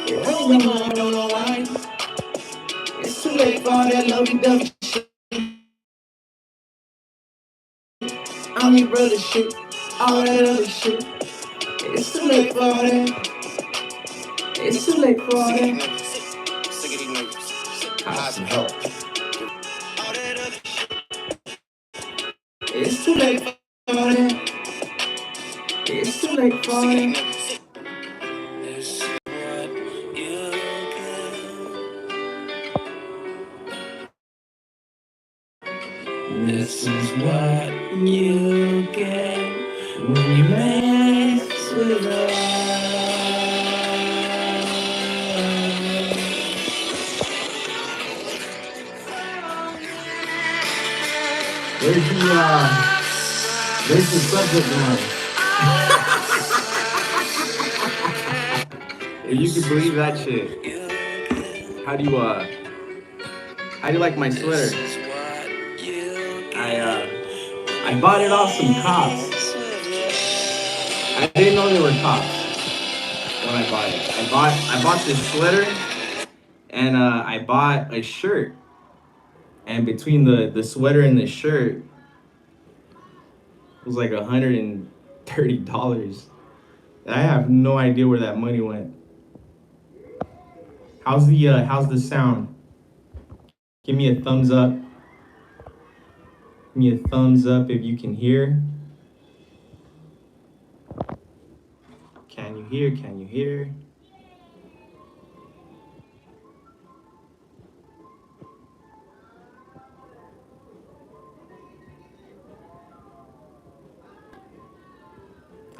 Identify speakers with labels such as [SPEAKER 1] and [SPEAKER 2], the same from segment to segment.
[SPEAKER 1] You're running your mind, don't know why. It's too late for all that lovey-dovey shit. I'm your brother shit, all that other shit. It's too late for all that. It's too late for all that. Have some help. It's too late for all that. It's too late for all that. This is what you get when you mess with us. There's the subject now. If you can believe that shit. How do you like my sweater? I bought it off some cops. I didn't know they were cops when I bought it. I bought this sweater and I bought a shirt. And between the sweater and the shirt, it was like $130. I have no idea where that money went. How's the sound? Give me a thumbs up. Give me a thumbs up if you can hear. Can you hear? Can you hear?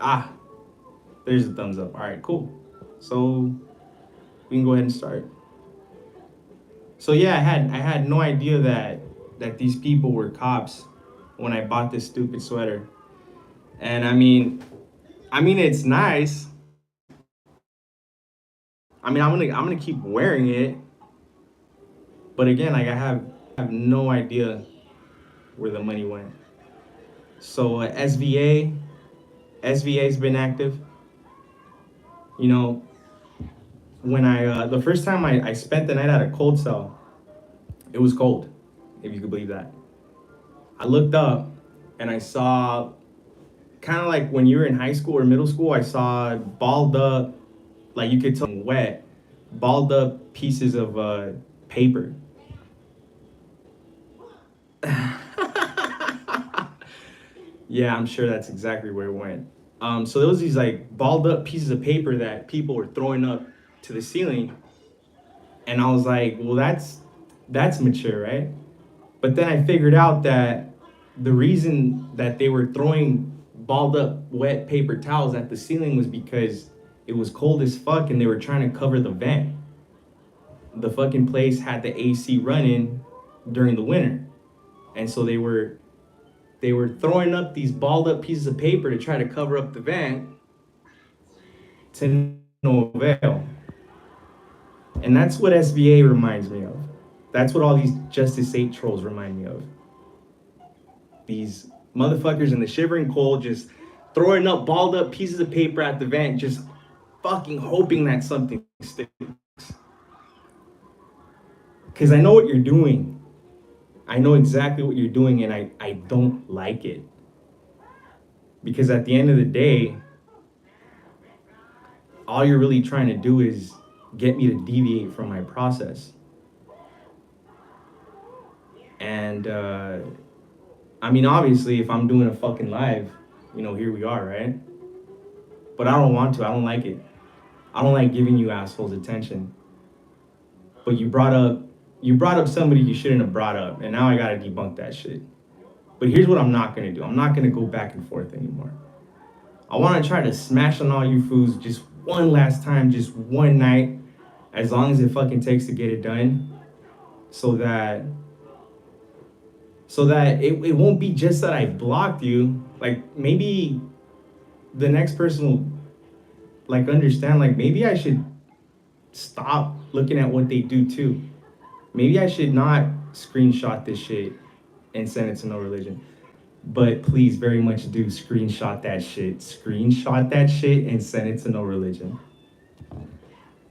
[SPEAKER 1] Ah, there's a thumbs up. All right, cool. So we can go ahead and start. So yeah, I had no idea that these people were cops when I bought this stupid sweater. And I mean it's nice. I mean, I'm gonna keep wearing it. But again, like I have no idea where the money went. So SVA's been active. You know, when the first time I spent the night at a cold cell, it was cold, if you could believe that. I looked up and I saw, kind of like when you were in high school or middle school, I saw balled up, like you could tell wet, balled up pieces of paper. Yeah, I'm sure that's exactly where it went. So there was these like balled up pieces of paper that people were throwing up to the ceiling. And I was like, well, that's mature, right? But then I figured out that the reason that they were throwing balled up wet paper towels at the ceiling was because it was cold as fuck and they were trying to cover the vent. The fucking place had the AC running during the winter. And so they were throwing up these balled up pieces of paper to try to cover up the vent to no avail. And that's what SVA reminds me of. That's what all these Justice 8 trolls remind me of. These motherfuckers in the shivering cold just throwing up balled up pieces of paper at the vent, just fucking hoping that something sticks. Because I know what you're doing. I know exactly what you're doing, and I don't like it. Because at the end of the day, all you're really trying to do is get me to deviate from my process. And I mean, obviously, if I'm doing a fucking live, here we are, right? But I don't want to. I don't like it. I don't like giving you assholes attention. But you brought up somebody you shouldn't have brought up, and now I gotta debunk that shit. But here's what I'm not gonna do. I'm not gonna go back and forth anymore. I wanna try to smash on all you fools just one last time, just one night, as long as it fucking takes to get it done, so that it won't be just that I blocked you. Like, maybe the next person will, like, understand, like, maybe I should stop looking at what they do too. Maybe I should not screenshot this shit and send it to No Religion. But please very much do screenshot that shit. Screenshot that shit and send it to No Religion.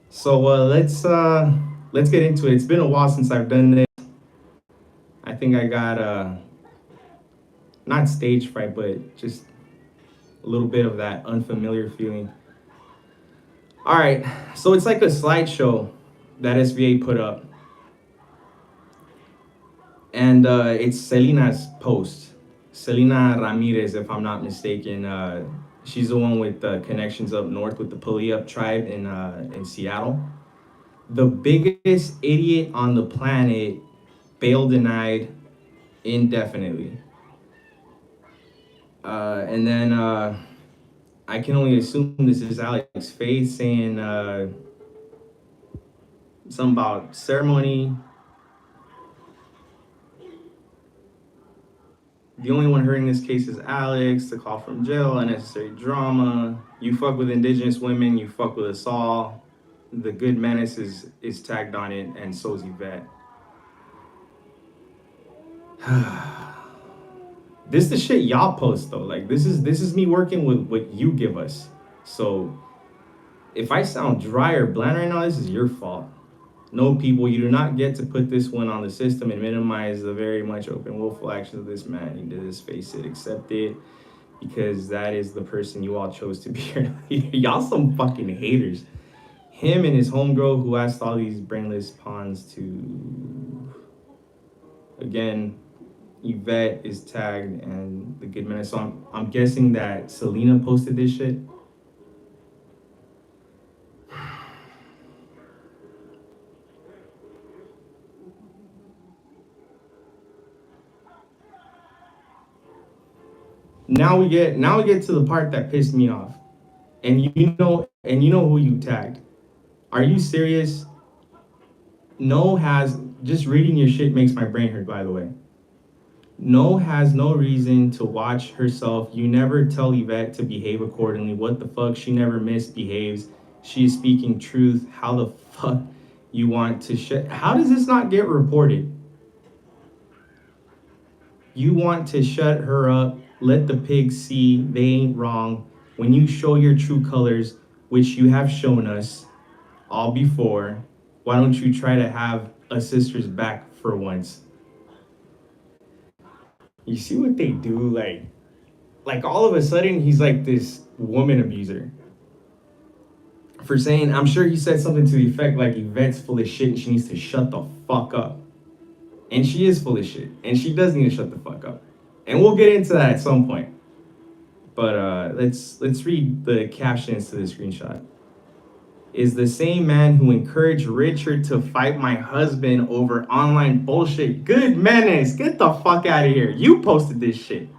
[SPEAKER 1] So let's get into it. It's been a while since I've done this. I think I got not stage fright, but just a little bit of that unfamiliar feeling. All right, so it's like a slideshow that SVA put up, and it's Selena's post. Selena Ramirez, if I'm not mistaken. She's the one with connections up north with the Puyallup tribe in Seattle. The biggest idiot on the planet, bail denied indefinitely. And then I can only assume this is AlexFaith saying something about ceremony. The only one hurting this case is Alex. The call from jail, unnecessary drama. You fuck with indigenous women, you fuck with us all. The good menace is tagged on it, and so's Ivette. This is the shit y'all post though. Like this is me working with what you give us. So if I sound dry or bland right now, this is your fault. No, people, you do not get to put this one on the system and minimize the very much open willful actions of this man. You did this, face it, accept it, because that is the person you all chose to be your leader. Y'all some fucking haters. Him and his homegirl who asked all these brainless pawns to, again, Ivette is tagged and the good man. So I'm guessing that Selena posted this shit. Now we get to the part that pissed me off. And you know who you tagged. Are you serious? No has just reading your shit makes my brain hurt, by the way. No has no reason to watch herself. You never tell Ivette to behave accordingly. What the fuck? She never misbehaves. She is speaking truth. How the fuck you want to shut? How does this not get reported? You want to shut her up. Let the pigs see they ain't wrong. When you show your true colors, which you have shown us all before, why don't you try to have a sister's back for once? You see what they do? Like all of a sudden he's like this woman abuser. For saying, I'm sure he said something to the effect like Yvette's full of shit and she needs to shut the fuck up. And she is full of shit. And she does need to shut the fuck up. And we'll get into that at some point. But let's read the captions to the screenshot. Is the same man who encouraged Richard to fight my husband over online bullshit. Good menace. Get the fuck out of here. You posted this shit.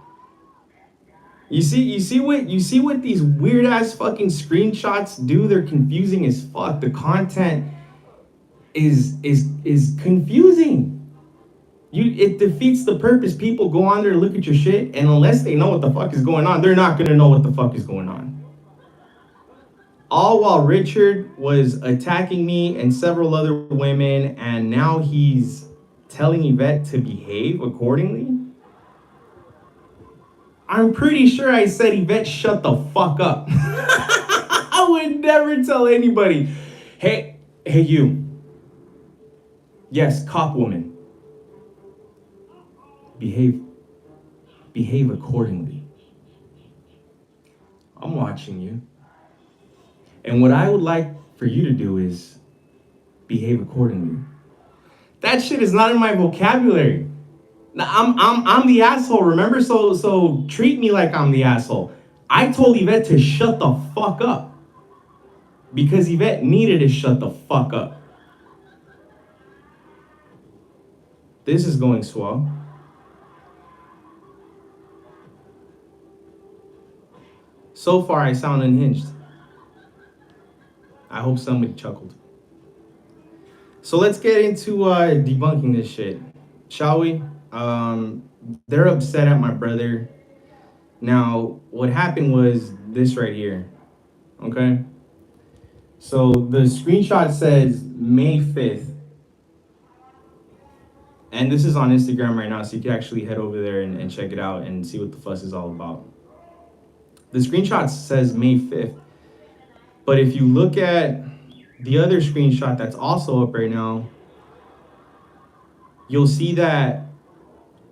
[SPEAKER 1] You see what these weird ass fucking screenshots do? They're confusing as fuck. The content is confusing. It defeats the purpose. People go on there, look at your shit, and unless they know what the fuck is going on, they're not gonna know what the fuck is going on. All while Richard was attacking me and several other women, and now he's telling Ivette to behave accordingly. I'm pretty sure I said, Ivette, shut the fuck up. I would never tell anybody, hey you. Yes, cop woman. Behave accordingly. I'm watching you. And what I would like for you to do is behave accordingly. That shit is not in my vocabulary. I'm the asshole, remember? So treat me like I'm the asshole. I told Ivette to shut the fuck up. Because Ivette needed to shut the fuck up. This is going swell. So far, I sound unhinged. I hope somebody chuckled. So let's get into debunking this shit, shall we? They're upset at my brother. Now, what happened was this right here, okay? So the screenshot says May 5th. And this is on Instagram right now, so you can actually head over there and check it out and see what the fuss is all about. The screenshot says May 5th. But if you look at the other screenshot that's also up right now, you'll see that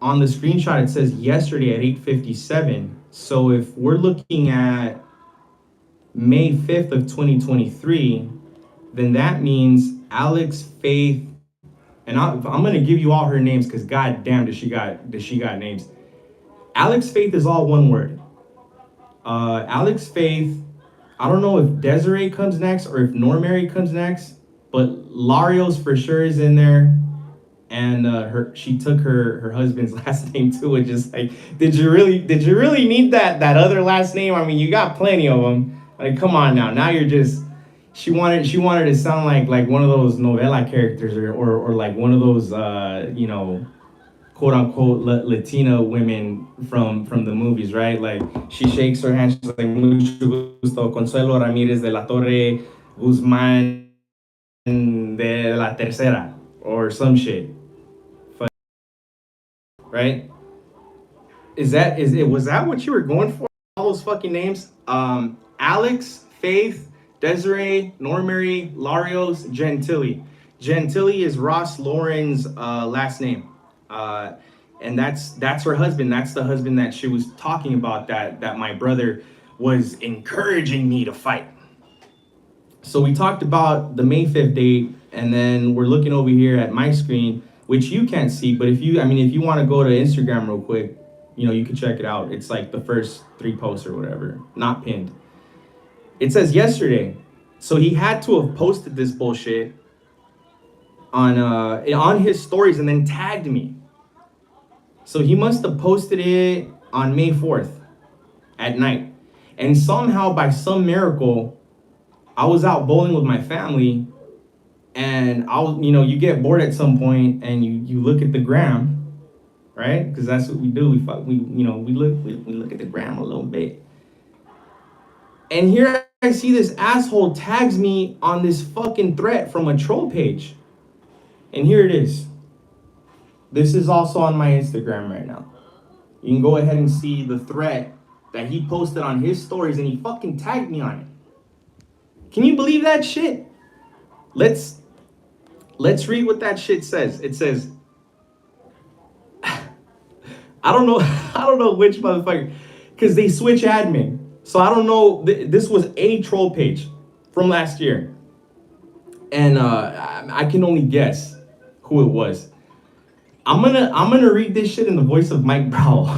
[SPEAKER 1] on the screenshot it says yesterday at 8:57. So if we're looking at May 5th of 2023, then that means AlexFaith, and I'm gonna give you all her names because goddamn does she got names. AlexFaith is all one word. AlexFaith. I don't know if Desiree comes next or if Normary comes next, but Larios for sure is in there. And she took her husband's last name too, which is like, did you really need that other last name? I mean, you got plenty of them. Like, come on now you're just, she wanted to sound like one of those novela characters, or like one of those quote unquote Latina women from the movies, right? Like, she shakes her hand, she's like, mucho gusto, Consuelo Ramirez de la Torre Guzman de la Tercera, or some shit, right? Was that what you were going for? All those fucking names? Alex, Faith, Desiree, Normary, Larios, Gentili. Gentili is Ross Loren's last name. Uh, and that's her husband. That's the husband that she was talking about, that my brother was encouraging me to fight. So we talked about the May 5th date, and then we're looking over here at my screen, which you can't see, but if you want to go to Instagram real quick, you can check it out. It's like the first 3 posts or whatever, not pinned. It says yesterday. So he had to have posted this bullshit on his stories and then tagged me. So he must have posted it on May 4th at night. And somehow, by some miracle, I was out bowling with my family, and you get bored at some point, and you look at the gram, right? Because that's what we do. We look at the gram a little bit. And here I see this asshole tags me on this fucking threat from a troll page. And here it is. This is also on my Instagram right now. You can go ahead and see the threat that he posted on his stories, and he fucking tagged me on it. Can you believe that shit? Let's read what that shit says. It says, I don't know I don't know which motherfucker, because they switch admin. So I don't know. This was a troll page from last year, and I can only guess who it was. I'm gonna read this shit in the voice of Mike Bravo.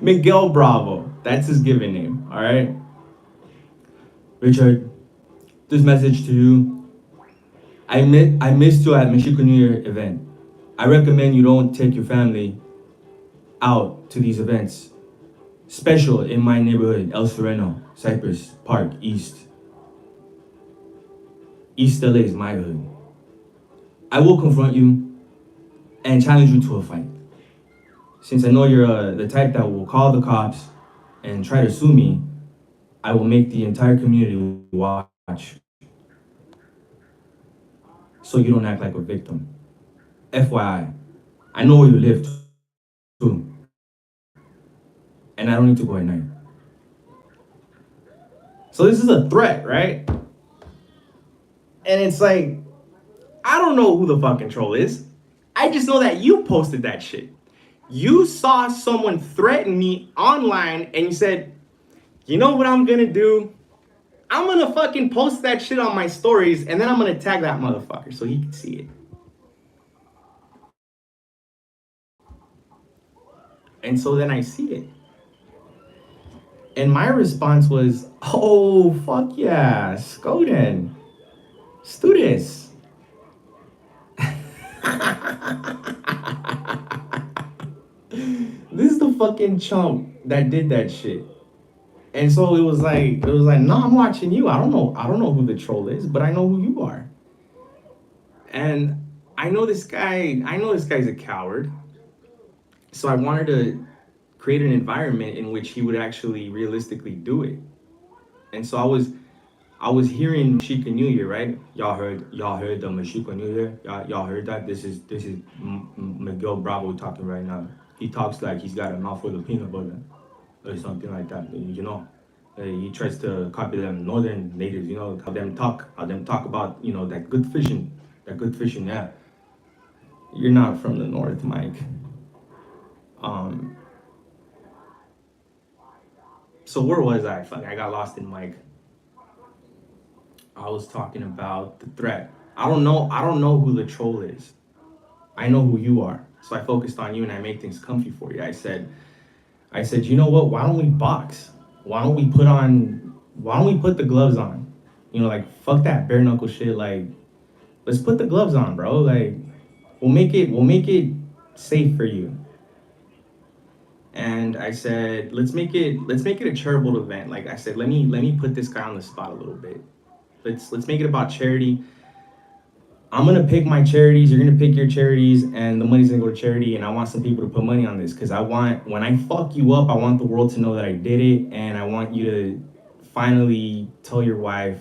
[SPEAKER 1] Miguel Bravo. That's his given name. All right. Richard, this message to you. I missed you at Mexico New Year event. I recommend you don't take your family out to these events. Special in my neighborhood, El Sereno, Cypress Park, East. East LA is my hood. I will confront you and challenge you to a fight. Since I know you're the type that will call the cops and try to sue me, I will make the entire community watch, so you don't act like a victim. FYI, I know where you live too, and I don't need to go at night. So this is a threat, right? And it's like, I don't know who the fucking troll is. I just know that you posted that shit. You saw someone threaten me online, and you said, you know what I'm gonna do? I'm gonna fucking post that shit on my stories, and then I'm gonna tag that motherfucker so he can see it. And so then I see it. And my response was, oh, fuck yeah, Skoden. Let's do this. This is the fucking chump that did that shit. And so it was like, no, I'm watching you. I don't know who the troll is, but I know who you are. And I know this guy's a coward. So I wanted to create an environment in which he would actually realistically do it. And so I was hearing Mexican New Year, right? Y'all heard the Mexican New Year? Y'all heard that? This is Miguel Bravo talking right now. He talks like he's got a mouthful of peanut butter or something like that, you know. He tries to copy them northern natives, you know, how them talk about, you know, that good fishing, that good fishing. Yeah, you're not from the north, Mike. Um, so where was I? Fuck, I got lost in Mike. I was talking about the threat. I don't know. I don't know who the troll is. I know who you are. So I focused on you and I made things comfy for you. I said, you know what? Why don't we box? Why don't we put the gloves on? You know, like fuck that bare knuckle shit. Like, let's put the gloves on, bro. Like, we'll make it safe for you. And I said, let's make it a charitable event. Like I said, let me put this guy on the spot a little bit. Let's make it about charity. I'm gonna pick my charities, you're gonna pick your charities, and the money's gonna go to charity. And I want some people to put money on this because I want, when I fuck you up, I want the world to know that I did it, and I want you to finally tell your wife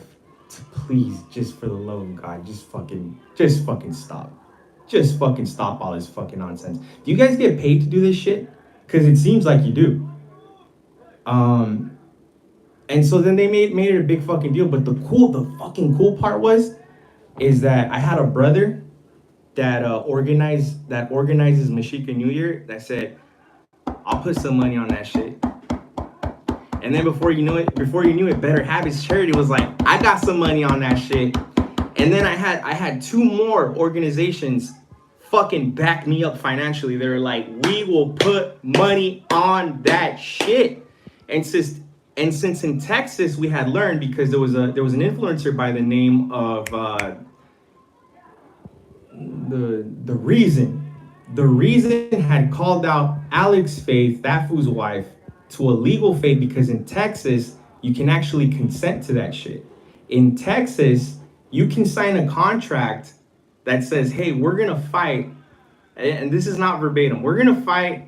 [SPEAKER 1] to please, just for the love of God, just fucking stop. Just fucking stop all this fucking nonsense. Do you guys get paid to do this shit? Because it seems like you do. Um, and so then they made it a big fucking deal. But the fucking cool part is that I had a brother that organizes Mexican New Year that said, I'll put some money on that shit. And then before you knew it, Better Habits Charity was like, I got some money on that shit. And then I had two more organizations fucking back me up financially. They were like, we will put money on that shit. And since in Texas we had learned, because there was an influencer by the name of the reason had called out AlexFaith, that fool's wife, to a legal faith, because in Texas you can actually consent to that shit. In Texas, you can sign a contract that says, hey, we're gonna fight, and this is not verbatim, we're gonna fight,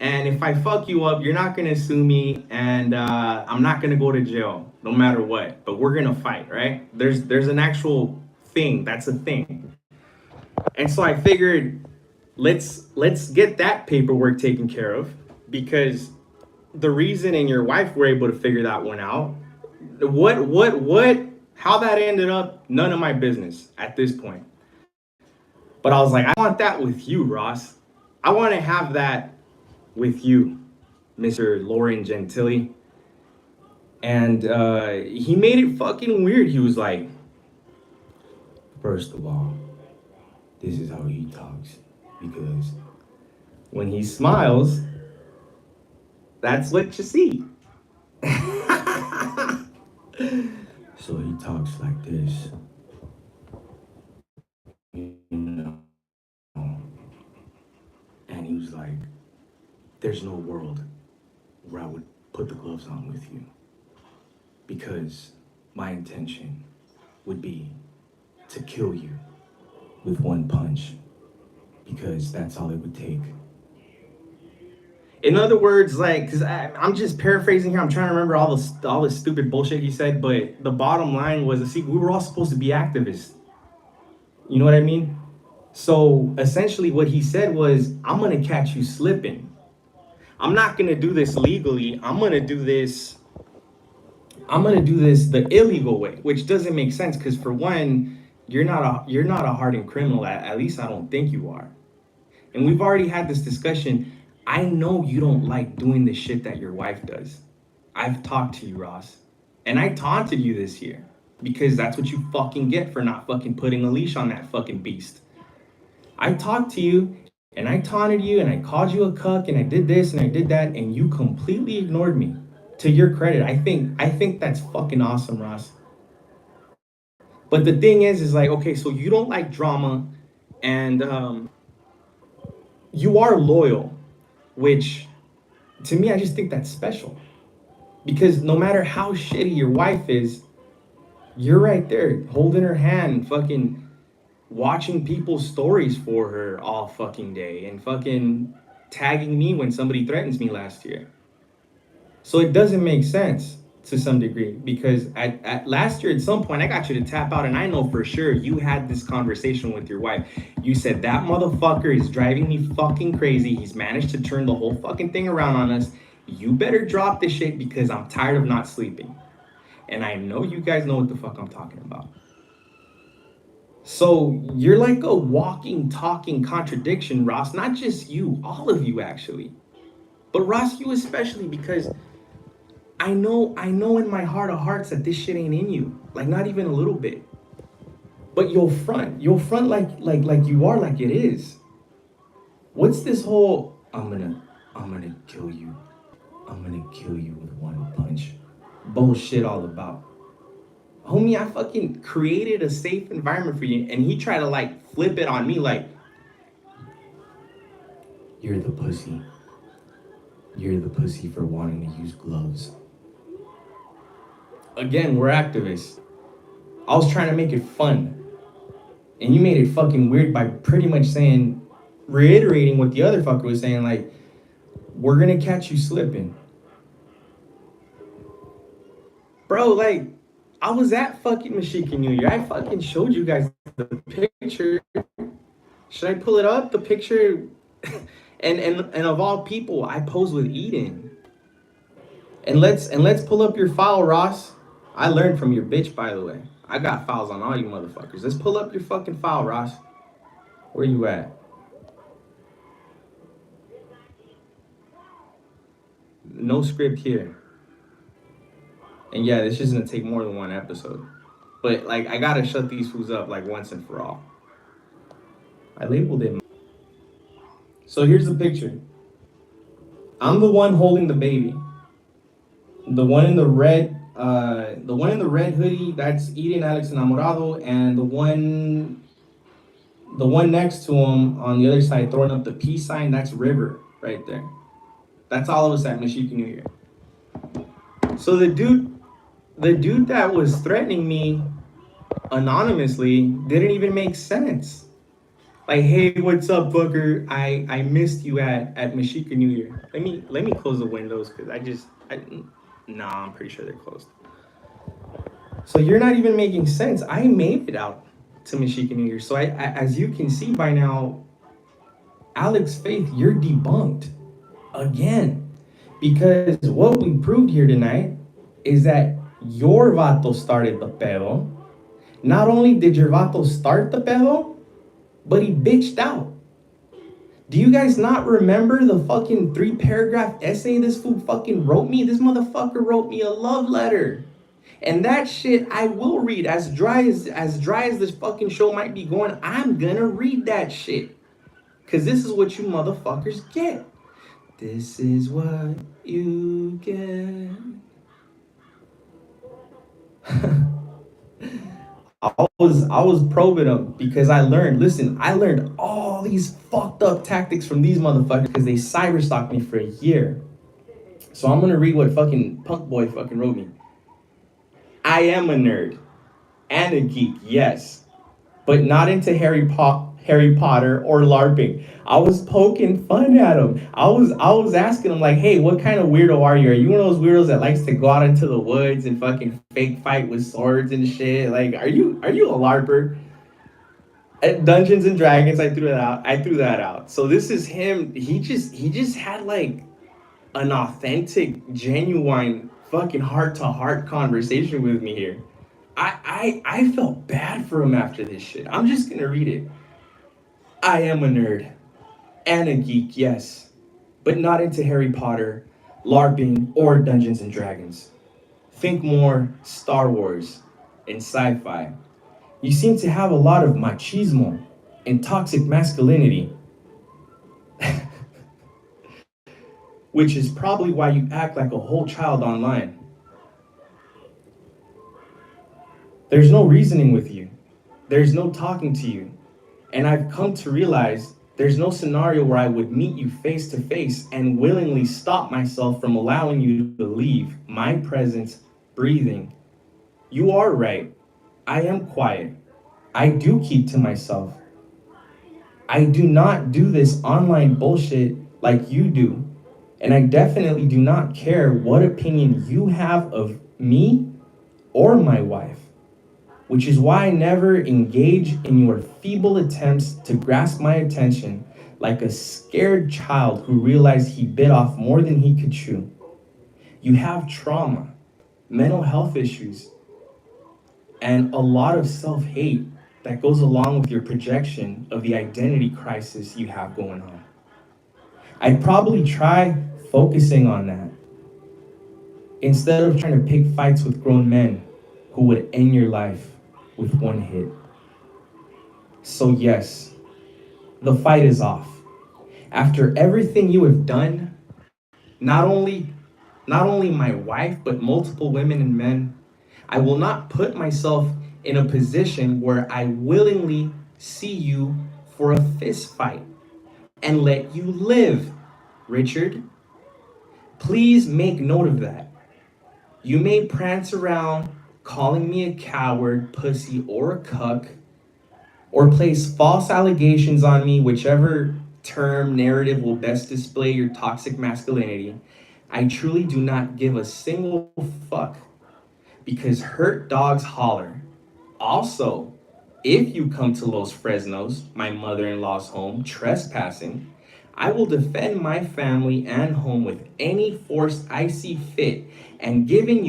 [SPEAKER 1] and if I fuck you up, you're not gonna sue me, and I'm not gonna go to jail, no matter what, but we're gonna fight, right? There's an actual thing, that's a thing. And so I figured, let's get that paperwork taken care of, because the reason and your wife were able to figure that one out, how that ended up, none of my business at this point. But I was like, I want that with you, Ross. I want to have that with you, Mr. Loren Gentili. And he made it fucking weird. He was like, first of all, this is how he talks. Because when he smiles, that's what you see. So he talks like this. You know. And he was like, there's no world where I would put the gloves on with you. Because my intention would be to kill you with one punch. Because that's all it would take. In other words, like, because I'm just paraphrasing here. I'm trying to remember all the stupid bullshit he said, but the bottom line was, see, we were all supposed to be activists. You know what I mean? So essentially what he said was, I'm going to catch you slipping. I'm not going to do this legally. I'm going to do this the illegal way, which doesn't make sense, because for one, you're not a hardened criminal. At least I don't think you are. And we've already had this discussion. I know you don't like doing the shit that your wife does. I've talked to you, Ross. And I taunted you this year, because that's what you fucking get for not fucking putting a leash on that fucking beast. I talked to you, and I taunted you, and I called you a cuck, and I did this, and I did that, and you completely ignored me. To your credit, I think that's fucking awesome, Ross. But the thing is like, okay, so you don't like drama, and you are loyal, which to me, I just think that's special. Because no matter how shitty your wife is, you're right there holding her hand, fucking watching people's stories for her all fucking day, and fucking tagging me when somebody threatens me last year. So it doesn't make sense to some degree, because at last year at some point I got you to tap out, and I know for sure you had this conversation with your wife. You said, that motherfucker is driving me fucking crazy. He's managed to turn the whole fucking thing around on us, You better drop this shit because I'm tired of not sleeping. And I know you guys know what the fuck I'm talking about. So you're like a walking, talking contradiction, Ross. Not just you, all of you actually. But Ross, you especially, because I know in my heart of hearts that this shit ain't in you. Like not even a little bit. But you'll front like you are, like it is. What's this whole I'm gonna kill you. I'm gonna kill you with one punch bullshit all about? Homie, I fucking created a safe environment for you, and he tried to like flip it on me like, you're the pussy. You're the pussy for wanting to use gloves. Again, we're activists. I was trying to make it fun, and you made it fucking weird by pretty much saying, reiterating what the other fucker was saying, like, we're gonna catch you slipping. Bro, like, I was at fucking Mexican New Year. I fucking showed you guys the picture. Should I pull it up? The picture, and of all people, I posed with Eden. And let's pull up your file, Ross. I learned from your bitch, by the way. I got files on all you motherfuckers. Let's pull up your fucking file, Ross. Where you at? No script here. And yeah, this is gonna take more than one episode. But like, I gotta shut these fools up like once and for all. I labeled it. So here's the picture. I'm the one holding the baby. The one in the red hoodie, that's Eden Alex Enamorado, and the one next to him on the other side throwing up the peace sign, that's River right there. That's all of us at Mexican New Year. So the dude that was threatening me anonymously didn't even make sense. Like, hey, what's up, fucker? I missed you at Mexican New Year. Let me close the windows because I'm pretty sure they're closed. So you're not even making sense. I made it out to Mexican New Year. So I as you can see by now, AlexFaith, you're debunked again. Because what we proved here tonight is that your vato started the pedo. Not only did your vato start the pedo, but he bitched out. Do you guys not remember the fucking 3-paragraph essay this fool fucking wrote me? This motherfucker wrote me a love letter. And that shit I will read. As dry as this fucking show might be going, I'm gonna read that shit. Cause this is what you motherfuckers get. This is what you get. I was probing them because I learned all these fucked up tactics from these motherfuckers because they cyber stalked me for a year. So I'm gonna read what fucking Punk Boy fucking wrote me. I am a nerd and a geek, yes, but not into Harry Potter or LARPing. I was poking fun at him. I was asking him like, hey, what kind of weirdo are you? Are you one of those weirdos that likes to go out into the woods and fucking fake fight with swords and shit? Like, are you a LARPer? At Dungeons and Dragons, I threw that out. So this is him. He just had like an authentic, genuine, fucking heart-to-heart conversation with me here. I felt bad for him after this shit. I'm just gonna read it. I am a nerd and a geek, yes, but not into Harry Potter, LARPing, or Dungeons and Dragons. Think more Star Wars and sci-fi. You seem to have a lot of machismo and toxic masculinity, which is probably why you act like a whole child online. There's no reasoning with you. There's no talking to you. And I've come to realize there's no scenario where I would meet you face to face and willingly stop myself from allowing you to leave my presence breathing. You are right. I am quiet. I do keep to myself. I do not do this online bullshit like you do. And I definitely do not care what opinion you have of me or my wife, which is why I never engage in your feeble attempts to grasp my attention like a scared child who realized he bit off more than he could chew. You have trauma, mental health issues, and a lot of self-hate that goes along with your projection of the identity crisis you have going on. I'd probably try focusing on that instead of trying to pick fights with grown men who would end your life with one hit. So yes, the fight is off. After everything you have done, not only my wife, but multiple women and men, I will not put myself in a position where I willingly see you for a fist fight and let you live, Richard. Please make note of that. You may prance around calling me a coward, pussy, or a cuck, or place false allegations on me, whichever term narrative will best display your toxic masculinity. I truly do not give a single fuck because hurt dogs holler. Also, if you come to Los Fresnos, my mother-in-law's home, trespassing, I will defend my family and home with any force I see fit, and given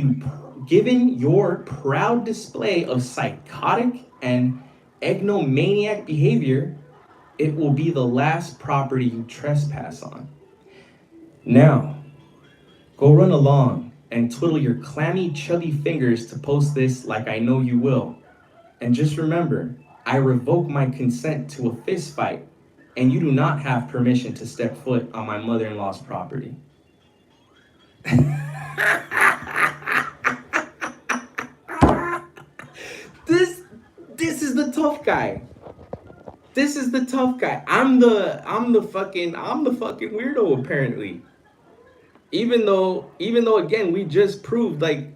[SPEAKER 1] your proud display of psychotic and egnomaniac behavior, it will be the last property you trespass on. Now, go run along and twiddle your clammy, chubby fingers to post this like I know you will. And just remember, I revoke my consent to a fist fight, and you do not have permission to step foot on my mother-in-law's property. This is the tough guy. This is the tough guy. I'm the fucking weirdo apparently. Even though again we just proved like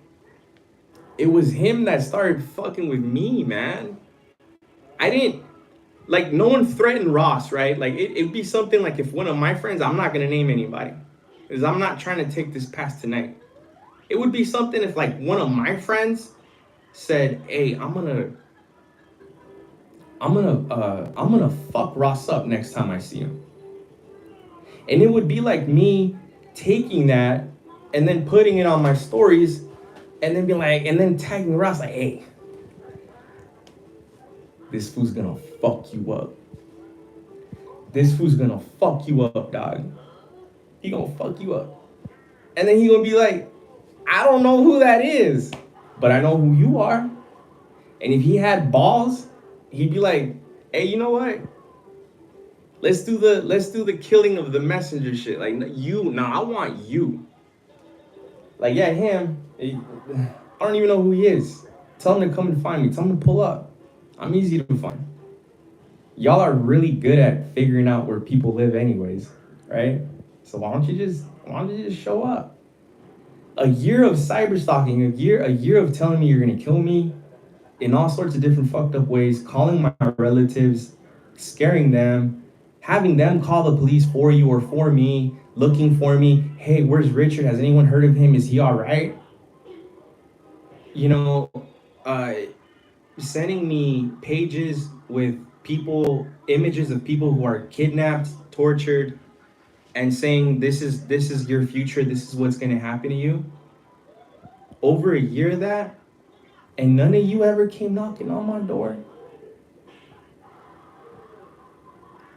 [SPEAKER 1] it was him that started fucking with me, man. I didn't like no one threatened Ross, right? Like it'd be something like if one of my friends, I'm not gonna name anybody, because I'm not trying to take this past tonight. It would be something if like one of my friends said, "Hey, I'm gonna fuck Ross up next time I see him." And it would be like me taking that and then putting it on my stories and then be like, and then tagging Ross like, "Hey, this fool's gonna fuck you up. This fool's gonna fuck you up, dog. He gonna fuck you up." And then he gonna be like, "I don't know who that is, but I know who you are." And if he had balls, he'd be like, "Hey, you know what? Let's do the killing of the messenger shit. Like I want you. Like, yeah, him. I don't even know who he is. Tell him to come and find me. Tell him to pull up. I'm easy to find." Y'all are really good at figuring out where people live anyways, right? So why don't you just show up? A year of cyber stalking, a year of telling me you're gonna kill me in all sorts of different fucked up ways, calling my relatives, scaring them, having them call the police for you or for me, looking for me. "Hey, where's Richard? Has anyone heard of him? Is he all right?" You know, sending me pages with images of people who are kidnapped, tortured, and saying this is your future, this is what's gonna happen to you. Over a year of that, and none of you ever came knocking on my door.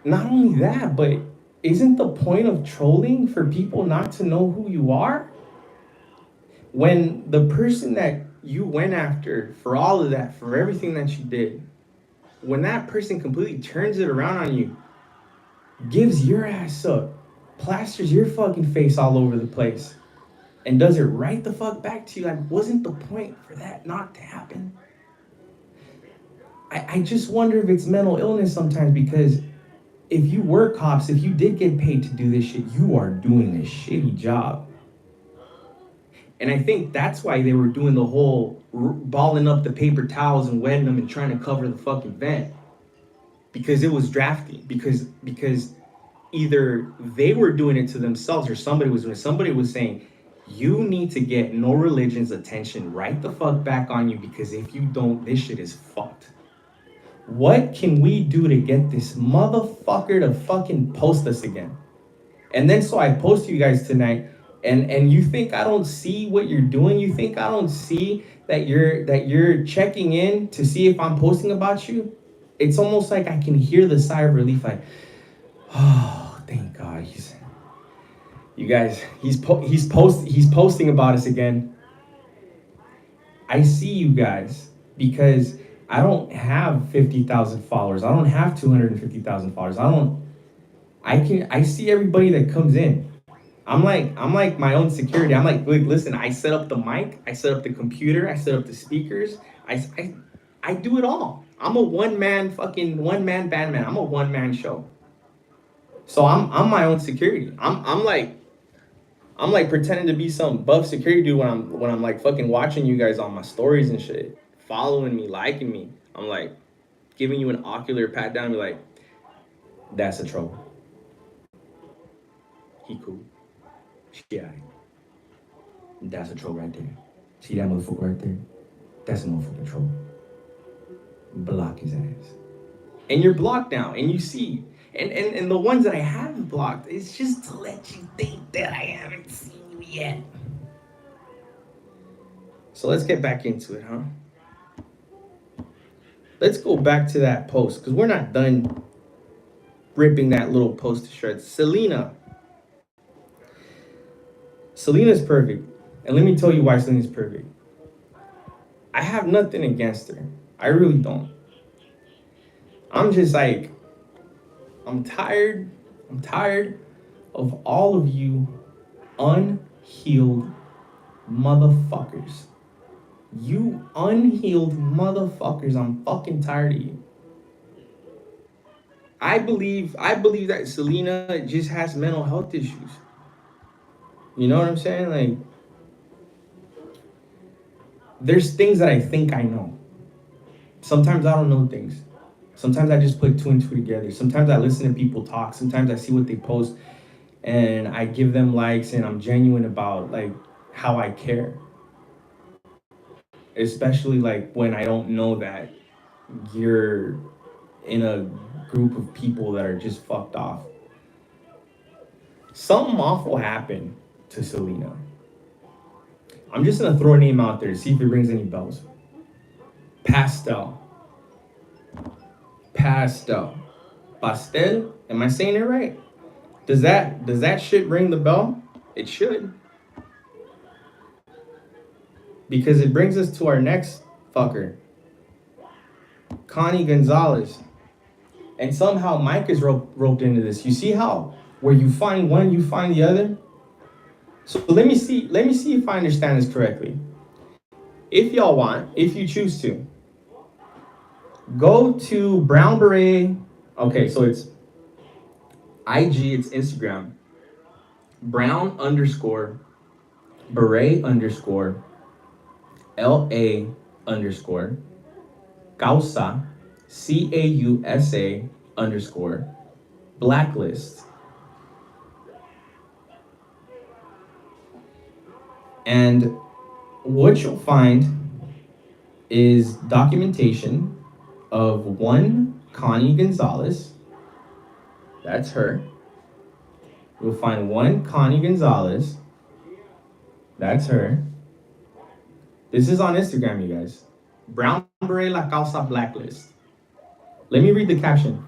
[SPEAKER 1] Not only that, but isn't the point of trolling for people not to know who you are? When the person that you went after for all of that, for everything that you did, when that person completely turns it around on you, gives your ass up, plasters your fucking face all over the place, and does it right the fuck back to you, like, wasn't the point for that not to happen? I just wonder if it's mental illness sometimes, because if you were cops, if you did get paid to do this shit, you are doing a shitty job. And I think that's why they were doing the whole balling up the paper towels and wetting them and trying to cover the fucking vent. Because it was drafty. Because either they were doing it to themselves or somebody was doing it. Somebody was saying, you need to get no religion's attention right the fuck back on you, because if you don't, this shit is fucked. what can we do to get this motherfucker to fucking post us again? And then so I post you guys tonight, and you think I don't see what you're doing? You think I don't see that you're checking in to see if I'm posting about you? It's almost like I can hear the sigh of relief, like, oh, thank God, you guys, he's posting about us again. I see you guys because I don't have 50,000 followers. I don't have 250,000 followers. I see everybody that comes in. I'm like my own security. I'm like, look, listen, I set up the mic, I set up the computer, I set up the speakers. I do it all. I'm a one man band man. I'm a one man show. So I'm my own security. I'm like pretending to be some buff security dude when I'm like fucking watching you guys on my stories and shit, following me, liking me. I'm like giving you an ocular pat down and be like, that's a troll. He cool. Yeah. That's a troll right there. See that motherfucker right there? That's a motherfucking troll. Block his ass. And you're blocked now, and you see. And the ones that I haven't blocked, it's just to let you think that I haven't seen you yet. So let's get back into it, huh? Let's go back to that post, because we're not done ripping that little post to shreds. Selena's perfect. And let me tell you why Selena's perfect. I have nothing against her. I really don't. I'm just like, I'm tired of all of you unhealed motherfuckers. You unhealed motherfuckers, I'm fucking tired of you. I believe that Selena just has mental health issues. You know what I'm saying? Like, there's things that I think I know. Sometimes I don't know things. Sometimes I just put two and two together. Sometimes I listen to people talk. Sometimes I see what they post and I give them likes and I'm genuine about like how I care. Especially like when I don't know that you're in a group of people that are just fucked off. Something awful happened to Selena. I'm just gonna throw a name out there to see if it rings any bells. Pastel. Pastel. Am I saying it right? Does that shit ring the bell? It should. Because it brings us to our next fucker. Connie Gonzalez. And somehow Mike is roped into this. You see how where you find one, you find the other? So let me see if I understand this correctly. If y'all want, if you choose to, go to Brown Beret. Okay, so it's IG, it's Instagram. Brown _ Beret _ LA _ Causa CAUSA _ blacklist. And what you'll find is documentation of one Connie Gonzalez. That's her. You'll find one Connie Gonzalez. That's her. This is on Instagram, you guys. Brown Beret La Causa blacklist. Let me read the caption.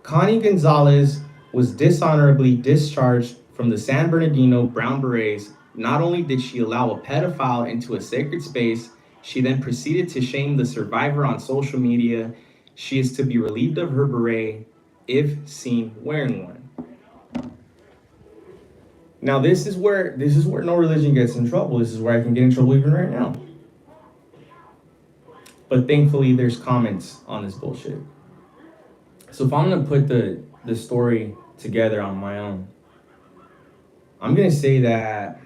[SPEAKER 1] Connie Gonzalez was dishonorably discharged from the San Bernardino Brown Berets. Not only did she allow a pedophile into a sacred space, she then proceeded to shame the survivor on social media. She is to be relieved of her beret if seen wearing one. Now this is where no religion gets in trouble. This is where I can get in trouble even right now. But thankfully there's comments on this bullshit. So if I'm gonna put the story together on my own, I'm gonna say that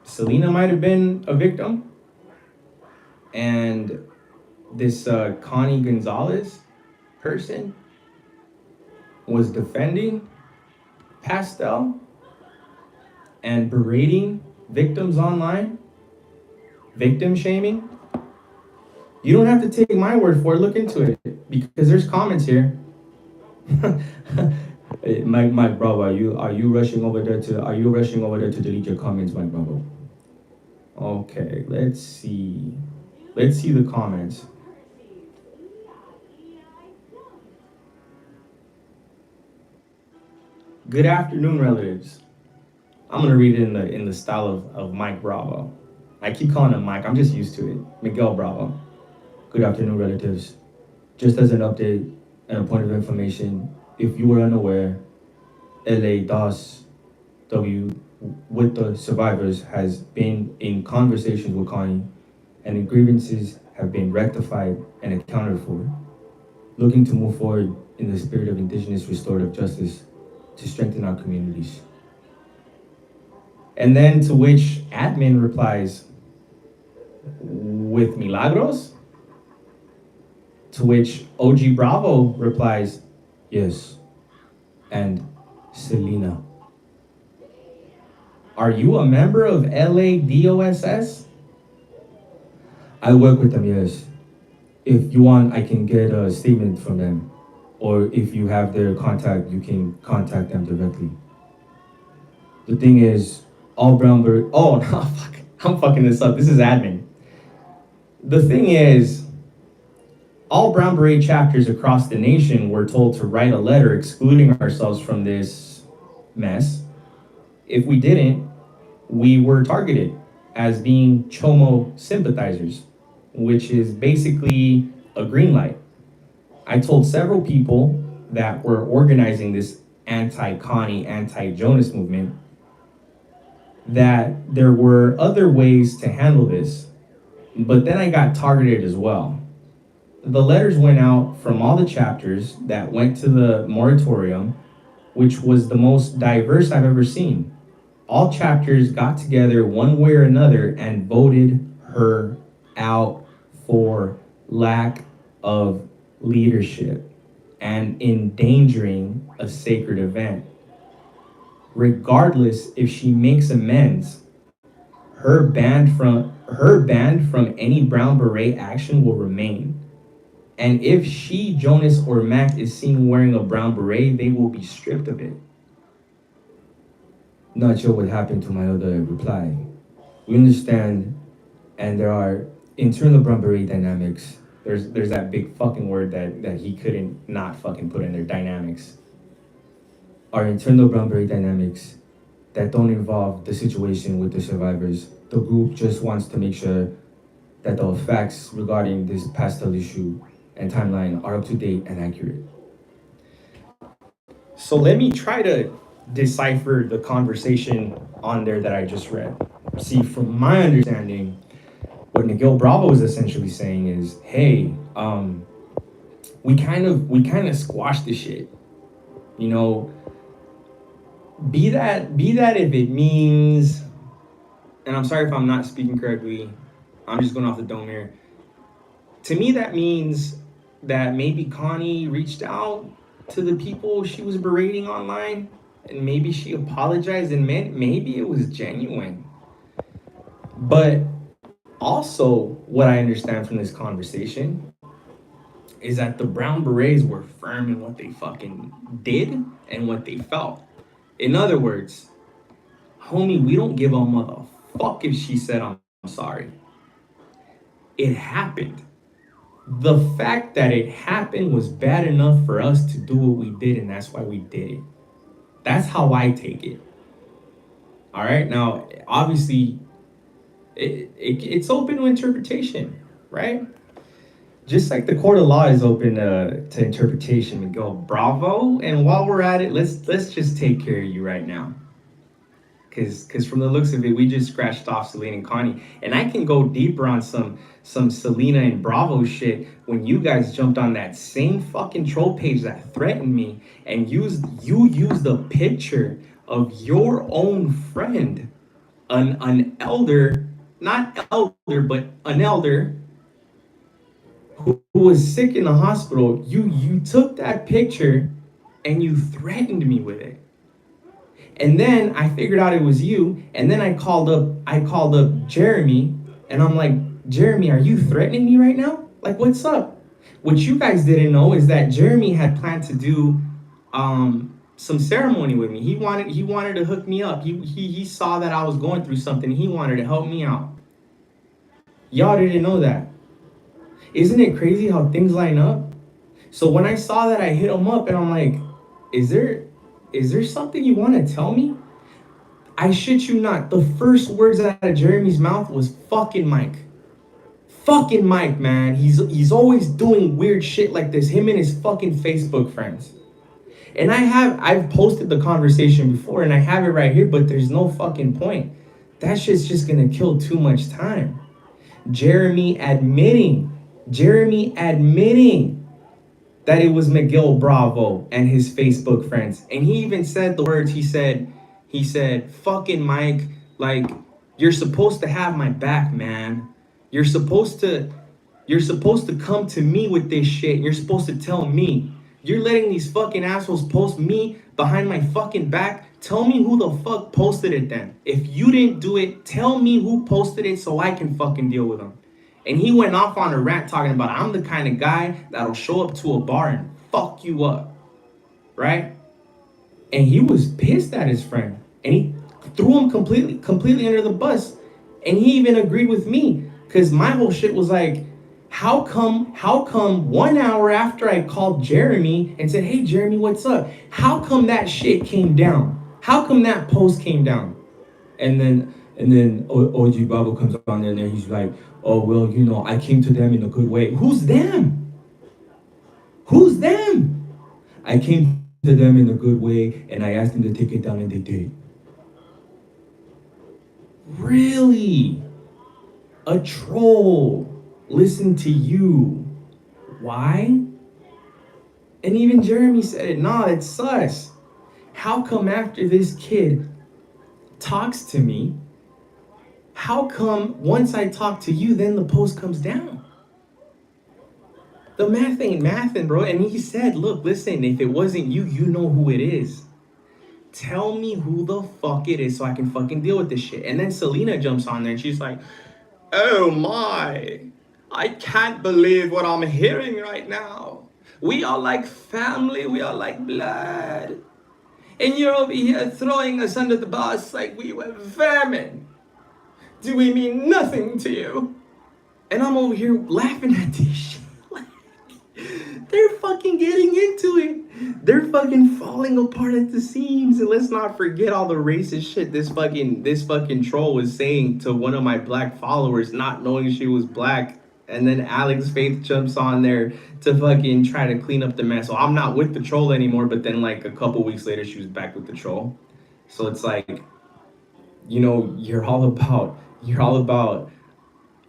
[SPEAKER 1] Selena might have been a victim, and this Connie Gonzalez person was defending Pastel and berating victims online, victim shaming. You don't have to take my word for it. Look into it because there's comments here. Hey, Mike Bravo, are you rushing over there to delete your comments, Mike Bravo? Okay, let's see. Let's see the comments. Good afternoon, relatives. I'm gonna read it in the style of Mike Bravo. I keep calling him Mike. I'm just used to it. Miguel Bravo. Good afternoon, relatives. Just as an update and a point of information, if you were unaware, LA DOS W with the survivors has been in conversations with Connie, and the grievances have been rectified and accounted for, looking to move forward in the spirit of Indigenous restorative justice to strengthen our communities. And then to which admin replies, with Milagros? To which OG Bravo replies, yes, and Selena. Are you a member of LADOSS? I work with them, yes. If you want, I can get a statement from them. Or if you have their contact, you can contact them directly. The thing is, all brown bird. Oh, no, fuck. I'm fucking this up. This is admin. The thing is, all Brown Beret chapters across the nation were told to write a letter excluding ourselves from this mess. If we didn't, we were targeted as being Chomo sympathizers, which is basically a green light. I told several people that were organizing this anti-Connie, anti-Jonas movement that there were other ways to handle this, but then I got targeted as well. The letters went out from all the chapters that went to the moratorium, which was the most diverse I've ever seen. All chapters got together one way or another and voted her out for lack of leadership and endangering a sacred event. Regardless if she makes amends, her ban from any Brown Beret action will remain. And if she, Jonas, or Mac is seen wearing a brown beret, they will be stripped of it. Not sure what happened to my other reply. We understand, and there are internal brown beret dynamics. There's that big fucking word that he couldn't not fucking put in there, dynamics. Our internal brown beret dynamics that don't involve the situation with the survivors. The group just wants to make sure that the facts regarding this pastel issue and timeline are up to date and accurate. So let me try to decipher the conversation on there that I just read. See, from my understanding, what Miguel Bravo is essentially saying is, hey, we kind of squashed the shit. You know, be that if it means, and I'm sorry if I'm not speaking correctly, I'm just going off the dome here. To me, that means that maybe Connie reached out to the people she was berating online, and maybe she apologized and meant maybe it was genuine. But also, what I understand from this conversation is that the Brown Berets were firm in what they fucking did and what they felt. In other words, homie, we don't give a motherfuck if she said I'm sorry. It happened. The fact that it happened was bad enough for us to do what we did, and that's why we did it. That's how I take it. All right, now obviously it's open to interpretation, right? Just like the court of law is open to interpretation. And go, bravo. And while we're at it, let's just take care of you right now. Because from the looks of it, we just scratched off Selena and Connie. And I can go deeper on some Selena and Bravo shit when you guys jumped on that same fucking troll page that threatened me and used the picture of your own friend, an elder, not elder, but an elder who was sick in the hospital. You took that picture and you threatened me with it. And then I figured out it was you, and then I called up Jeremy, and I'm like, Jeremy, are you threatening me right now? Like, what's up? What you guys didn't know is that Jeremy had planned to do some ceremony with me. He wanted to hook me up. He saw that I was going through something. He wanted to help me out. Y'all didn't know that. Isn't it crazy how things line up? So when I saw that, I hit him up and I'm like, is there something you want to tell me? I shit you not. The first words out of Jeremy's mouth was fucking Mike. Fucking Mike, man. He's always doing weird shit like this. Him and his fucking Facebook friends. And I've posted the conversation before and I have it right here, but there's no fucking point. That shit's just gonna kill too much time. Jeremy admitting that it was Miguel Bravo and his Facebook friends. And he even said the words, he said, fucking Mike, like, you're supposed to have my back, man. You're supposed to come to me with this shit. You're supposed to tell me. You're letting these fucking assholes post me behind my fucking back. Tell me who the fuck posted it then. If you didn't do it, tell me who posted it so I can fucking deal with them. And he went off on a rant talking about, I'm the kind of guy that'll show up to a bar and fuck you up. Right? And he was pissed at his friend. And he threw him completely under the bus. And he even agreed with me. Because my whole shit was like, how come 1 hour after I called Jeremy and said, hey, Jeremy, what's up? How come that shit came down? How come that post came down? And then OG Bravo comes on there and he's like, oh, well, you know, I came to them in a good way. Who's them? Who's them? I came to them in a good way and I asked them to take it down and they did. Really? A troll. Listen to you. Why? And even Jeremy said it. Nah, it's sus. How come after this kid talks to me, how come once I talk to you, then the post comes down? The math ain't mathin', bro. And he said, look, listen, if it wasn't you, you know who it is. Tell me who the fuck it is so I can fucking deal with this shit. And then Selena jumps on there and she's like, oh my, I can't believe what I'm hearing right now. We are like family, we are like blood. And you're over here throwing us under the bus like we were vermin. Do we mean nothing to you? And I'm over here laughing at this shit. They're fucking getting into it. They're fucking falling apart at the seams. And let's not forget all the racist shit this fucking troll was saying to one of my black followers, not knowing she was black. And then AlexFaith jumps on there to fucking try to clean up the mess. So I'm not with the troll anymore, but then like a couple weeks later, she was back with the troll. So it's like, you know, you're all about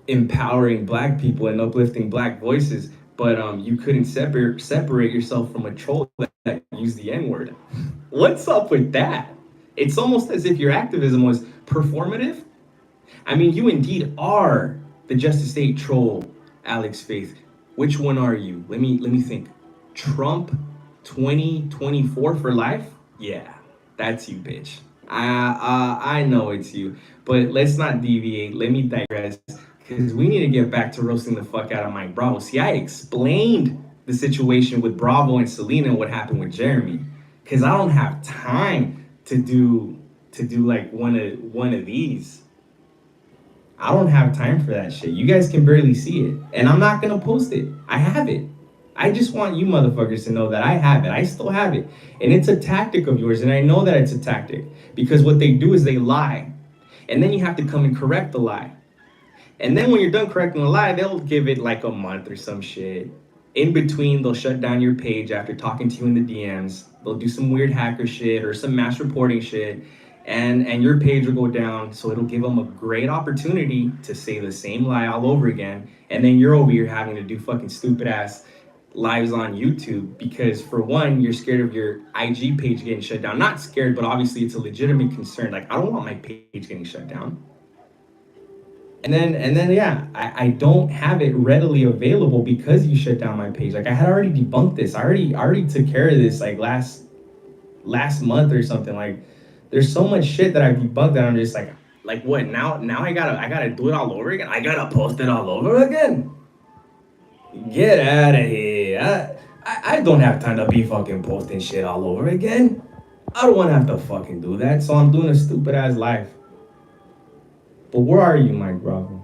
[SPEAKER 1] empowering black people and uplifting black voices. But you couldn't separate yourself from a troll that used the N-word. What's up with that? It's almost as if your activism was performative. I mean, you indeed are the Justice State troll, AlexFaith. Which one are you? Let me think. Trump 2024 for life? Yeah, that's you, bitch. I know it's you. But let's not deviate. Let me digress. Because we need to get back to roasting the fuck out of Mike Bravo. See, I explained the situation with Bravo and Selena and what happened with Jeremy. Because I don't have time to do like one of these. I don't have time for that shit. You guys can barely see it. And I'm not going to post it. I have it. I just want you motherfuckers to know that I have it. I still have it. And it's a tactic of yours. And I know that it's a tactic. Because what they do is they lie. And then you have to come and correct the lie. And then when you're done correcting the lie, they'll give it like a month or some shit. In between, they'll shut down your page after talking to you in the DMs. They'll do some weird hacker shit or some mass reporting shit. And your page will go down. So it'll give them a great opportunity to say the same lie all over again. And then you're over here having to do fucking stupid ass lives on YouTube. Because for one, you're scared of your IG page getting shut down. Not scared, but obviously it's a legitimate concern. Like, I don't want my page getting shut down. And then yeah, I don't have it readily available because you shut down my page. Like, I had already debunked this. I already took care of this like last month or something. Like, there's so much shit that I've debunked that I'm just like what now I gotta do it all over again? I gotta post it all over again.
[SPEAKER 2] Get out of here. I don't have time to be fucking posting shit all over again. I don't want to have to fucking do that, so I'm doing a stupid ass live. But where are you, Mike Bravo?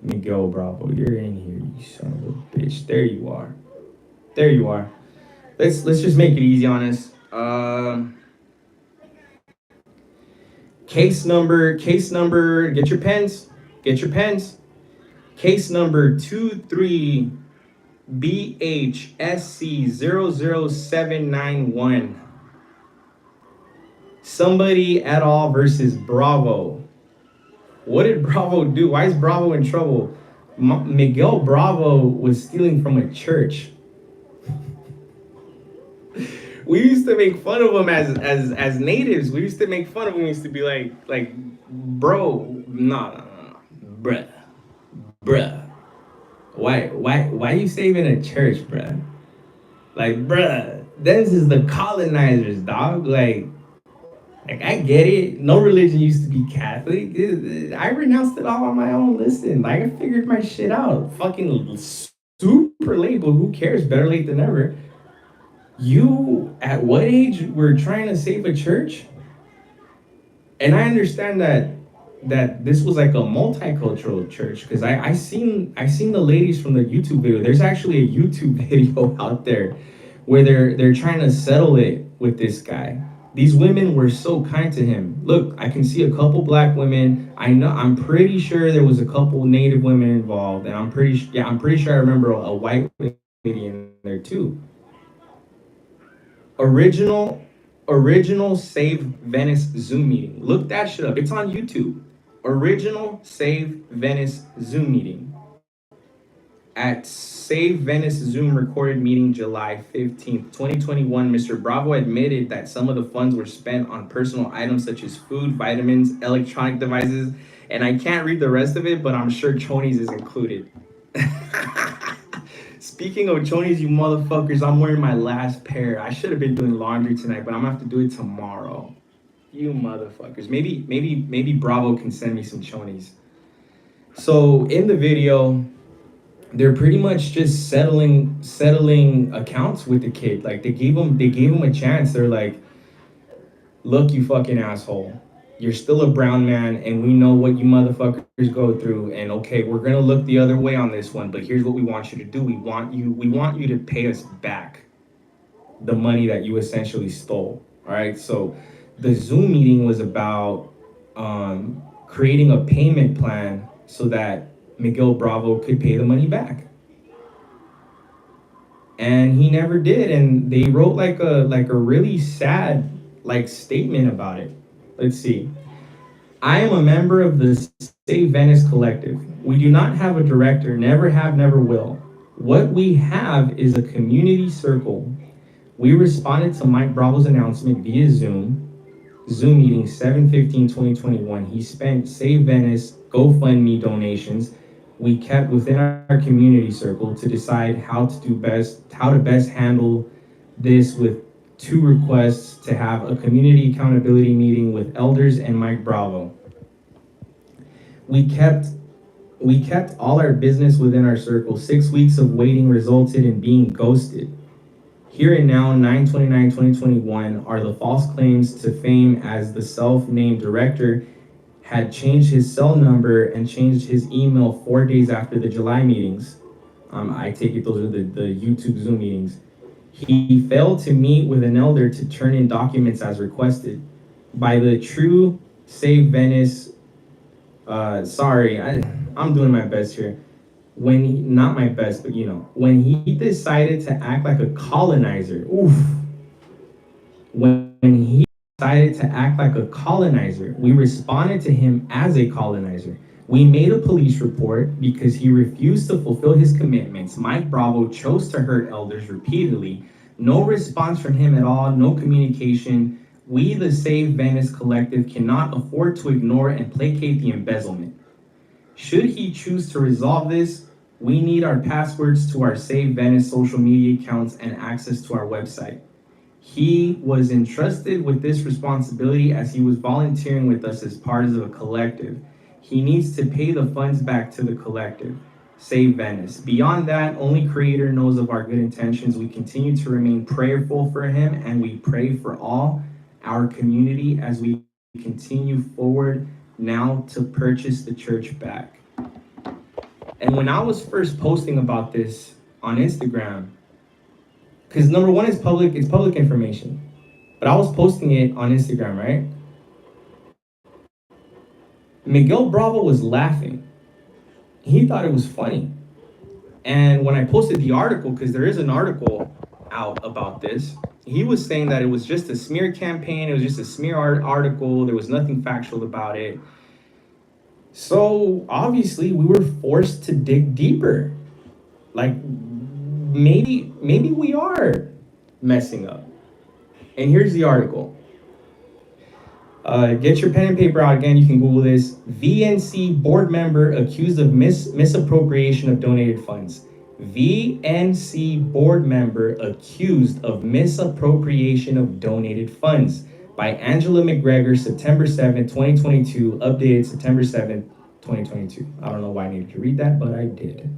[SPEAKER 2] Miguel Bravo, you're in here, you son of a bitch. There you are. There you are. Let's just make it easy on us. Case number. Get your pens. Get your pens. Case number 23BHSC00791. Somebody et al. Versus Bravo. What did Bravo do? Why is Bravo in trouble? Miguel Bravo was stealing from a church. We used to make fun of him as natives. We used to make fun of him. We used to be like, bro, no, bruh, bruh. Why you saving a church, bruh? Like, bruh, this is the colonizers, dog. Like I get it. No religion used to be Catholic. I renounced it all on my own. Listen, like I figured my shit out. Fucking super late, but who cares? Better late than never. You at what age were trying to save a church? And I understand that this was like a multicultural church because I seen the ladies from the YouTube video. There's actually a YouTube video out there where they're trying to settle it with this guy. These women were so kind to him. Look, I can see a couple black women. I'm pretty sure there was a couple native women involved, and I'm pretty sure I remember a white lady in there too. Original original Save Venice Zoom meeting. Look that shit up. It's on YouTube. Original Save Venice Zoom meeting. At Save Venice Zoom recorded meeting July 15th, 2021, Mr. Bravo admitted that some of the funds were spent on personal items such as food, vitamins, electronic devices, and I can't read the rest of it, but I'm sure Chonies is included. Speaking of chonies, you motherfuckers, I'm wearing my last pair. I should have been doing laundry tonight, but I'm gonna have to do it tomorrow. You motherfuckers. Maybe Bravo can send me some chonies. So in the video, they're pretty much just settling accounts with the kid. Like they gave him a chance. They're like, look, you fucking asshole. You're still a brown man, and we know what you motherfuckers go through. And okay, we're gonna look the other way on this one, but here's what we want you to do. We want you to pay us back the money that you essentially stole. All right. So the Zoom meeting was about creating a payment plan so that Miguel Bravo could pay the money back. And he never did. And they wrote like a really sad like statement about it. Let's see. I am a member of the Save Venice Collective. We do not have a director, never have, never will. What we have is a community circle. We responded to Mike Bravo's announcement via Zoom meeting 7/15/2021. He spent Save Venice GoFundMe donations we kept within our community circle to decide how to best handle this with two requests to have a community accountability meeting with elders and Mike Bravo. We kept all our business within our circle. 6 weeks of waiting resulted in being ghosted. Here and now, 9/29/2021, are the false claims to fame as the self-named director had changed his cell number and changed his email 4 days after the July meetings. I take it those are the YouTube Zoom meetings. He failed to meet with an elder to turn in documents as requested. By the true Save Venice, I'm doing my best here. Not my best, but when he decided to act like a colonizer, when he decided to act like a colonizer, we responded to him as a colonizer. We made a police report because he refused to fulfill his commitments. Mike Bravo chose to hurt elders repeatedly. No response from him at all, no communication. We, the Save Venice Collective, cannot afford to ignore and placate the embezzlement. Should he choose to resolve this, we need our passwords to our Save Venice social media accounts and access to our website. He was entrusted with this responsibility as he was volunteering with us as part of a collective. He needs to pay the funds back to the collective. Save Venice. Beyond that, only Creator knows of our good intentions. We continue to remain prayerful for him, and we pray for all our community as we continue forward now to purchase the church back. And when I was first posting about this on Instagram, because number one, it's public information, but I was posting it on Instagram, right? Miguel Bravo was laughing. He thought it was funny. And when I posted the article, because there is an article out about this, he was saying that it was just a smear campaign. It was just a smear article. There was nothing factual about it. So obviously we were forced to dig deeper. Like maybe we are messing up. And here's the article. Get your pen and paper out again. You can Google this. VNC board member accused of misappropriation of donated funds. VNC board member accused of misappropriation of donated funds by Angela McGregor, September 7th, 2022, updated September 7th, 2022. I don't know why I needed to read that, but I did.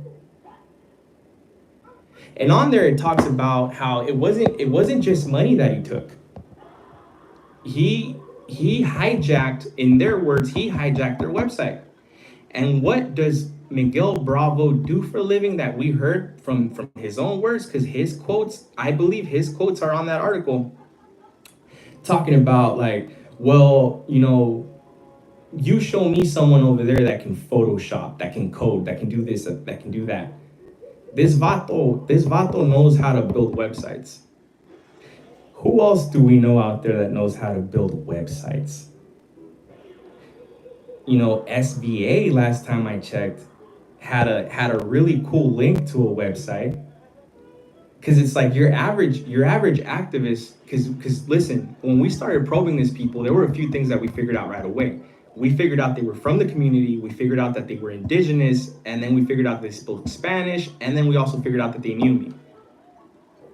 [SPEAKER 2] And on there it talks about how it wasn't just money that he took. He hijacked, in their words, he hijacked their website. And what does Miguel Bravo do for a living that we heard from his own words? Because his quotes, I believe his quotes are on that article, talking about like, well, you know, you show me someone over there that can Photoshop, that can code, that can do this, that can do that. This vato knows how to build websites. Who else do we know out there that knows how to build websites? You know, SBA, last time I checked, had a really cool link to a website. Cause it's like your average activist, cause listen, when we started probing these people, there were a few things that we figured out right away. We figured out they were from the community, we figured out that they were indigenous, and then we figured out they spoke Spanish, and then we also figured out that they knew me.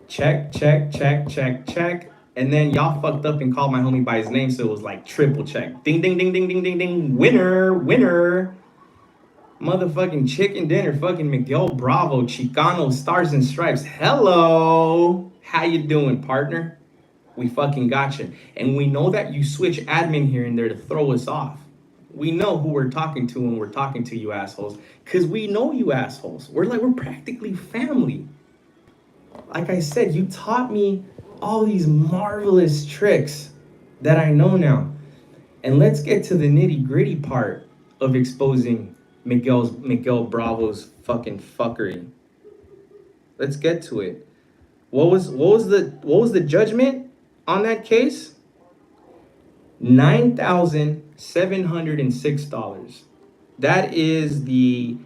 [SPEAKER 2] Check. And then y'all fucked up and called my homie by his name, so it was like triple check. Ding, ding, ding, ding, ding, ding, ding. Winner. Motherfucking chicken dinner, fucking Miguel Bravo, Chicano, Stars and Stripes. Hello. How you doing, partner? We fucking got you. And we know that you switch admin here and there to throw us off. We know who we're talking to when we're talking to you assholes, because we know you assholes. We're practically family. Like I said, you taught me all these marvelous tricks that I know now. And let's get to the nitty-gritty part of exposing Miguel Bravo's fucking fuckery. Let's get to it. What was the judgment on that case? $9,706. That is the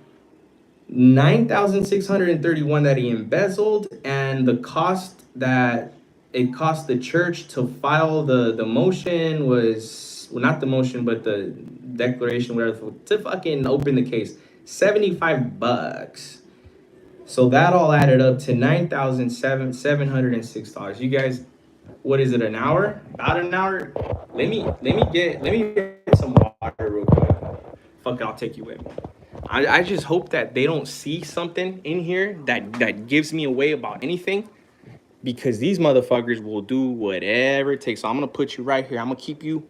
[SPEAKER 2] $9,631 that he embezzled, and the cost that it cost the church to file the motion was, well, not the motion, but the declaration, whatever, to fucking open the case, $75. So that all added up to $9,706. You guys, what is it, an hour? About an hour? Let me get some water real quick. Fuck it, I'll take you with me. I just hope that they don't see something in here that gives me away about anything, because these motherfuckers will do whatever it takes. So I'm gonna put you right here. I'm gonna keep you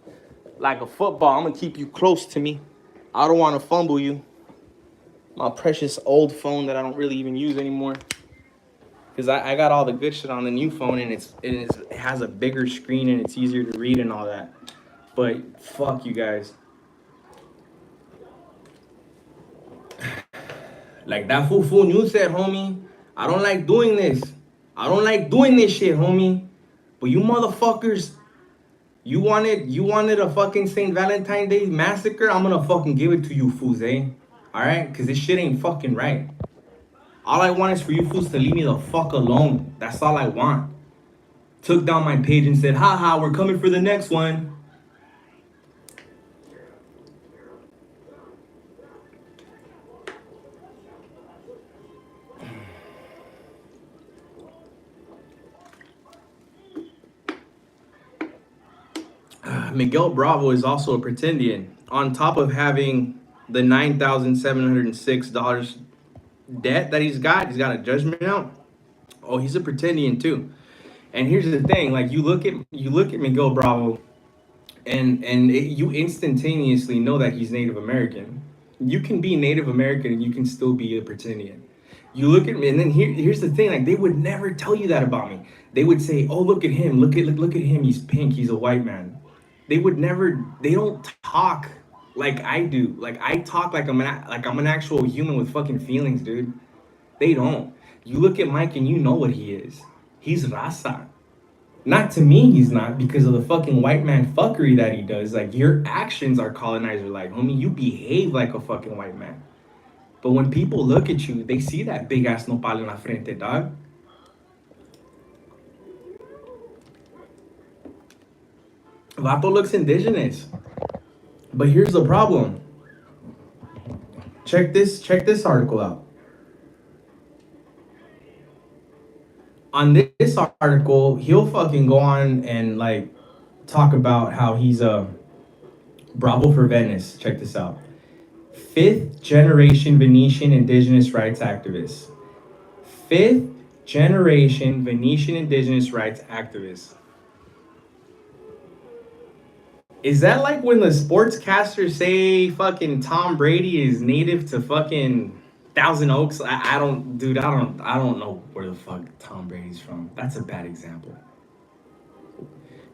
[SPEAKER 2] like a football. I'm gonna keep you close to me. I don't want to fumble you. My precious old phone that I don't really even use anymore, because I got all the good shit on the new phone, and it has a bigger screen and it's easier to read and all that. But fuck you guys. Like that fool news said, homie, I don't like doing this. I don't like doing this shit, homie. But you motherfuckers, you wanted a fucking Saint Valentine Day massacre? I'm gonna fucking give it to you fools, eh? Alright? Because this shit ain't fucking right. All I want is for you fools to leave me the fuck alone. That's all I want. Took down my page and said, haha, we're coming for the next one. Miguel Bravo is also a pretendian. On top of having the $9,706
[SPEAKER 1] debt that he's got a judgment out. Oh, he's a pretendian too. And here's the thing: like you look at Miguel Bravo, you instantaneously know that he's Native American. You can be Native American and you can still be a pretendian. You look at me, and then here's the thing: like they would never tell you that about me. They would say, "Oh, look at him! Look at him! He's pink. He's a white man." They would never. They don't talk like I do. Like I talk like I'm an actual human with fucking feelings, dude. They don't. You look at Mike and you know what he is. He's raza. Not to me, he's not, because of the fucking white man fuckery that he does. Like your actions are colonizer like, homie. You behave like a fucking white man. But when people look at you, they see that big ass nopal en la frente, dog. Vato looks indigenous. But here's the problem. Check this article out. On this article, he'll fucking go on and like talk about how he's a Bravo for Venice. Check this out. Fifth generation Venetian indigenous rights activist. Fifth generation Venetian indigenous rights activist. Is that like when the sportscasters say fucking Tom Brady is native to fucking Thousand Oaks? I don't, dude. I don't know where the fuck Tom Brady's from. That's a bad example.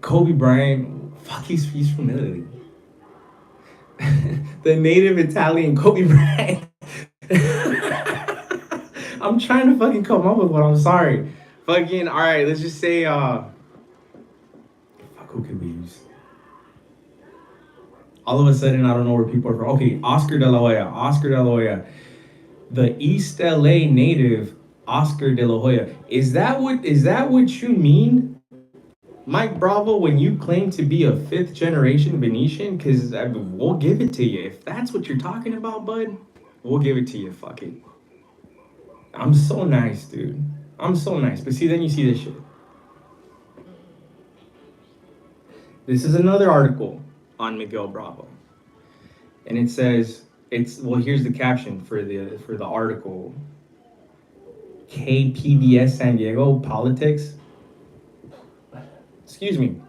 [SPEAKER 1] Kobe Bryant, fuck, he's from Italy. The native Italian Kobe Bryant. I'm trying to fucking come up with one. I'm sorry. Fucking all right. Let's just say fuck. Who could we use? All of a sudden, I don't know where people are from. Okay, Oscar De La Hoya. Oscar De La Hoya. The East LA native Oscar De La Hoya. Is that what you mean, Mike Bravo, when you claim to be a fifth generation Venetian? Because we'll give it to you. If that's what you're talking about, bud, we'll give it to you. Fuck it. I'm so nice, dude. I'm so nice. But see, then you see this shit. This is another article on Miguel Bravo. And it says, here's the caption for the article. KPBS San Diego politics. Excuse me.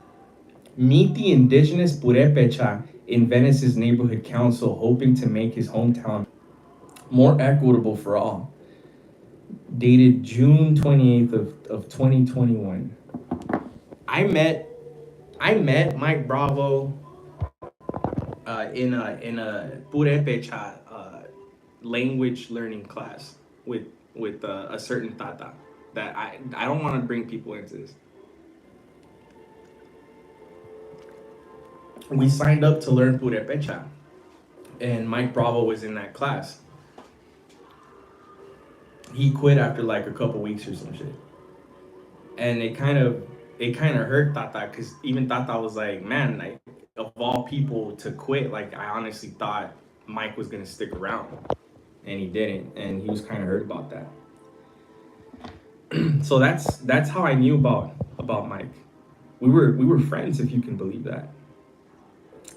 [SPEAKER 1] Meet the indigenous Purepecha in Venice's neighborhood council, hoping to make his hometown more equitable for all. Dated June 28th of 2021. I met Mike Bravo in a Purepecha language learning class with a certain tata that I don't want to bring people into this. We signed up to learn Purepecha, and Mike Bravo was in that class. He quit after like a couple weeks or some shit, and it kind of hurt Tata, because even Tata was like, man, like of all people to quit, like I honestly thought Mike was gonna stick around, and he didn't, and he was kind of hurt about that. So that's how I knew about Mike. We were friends, if you can believe that.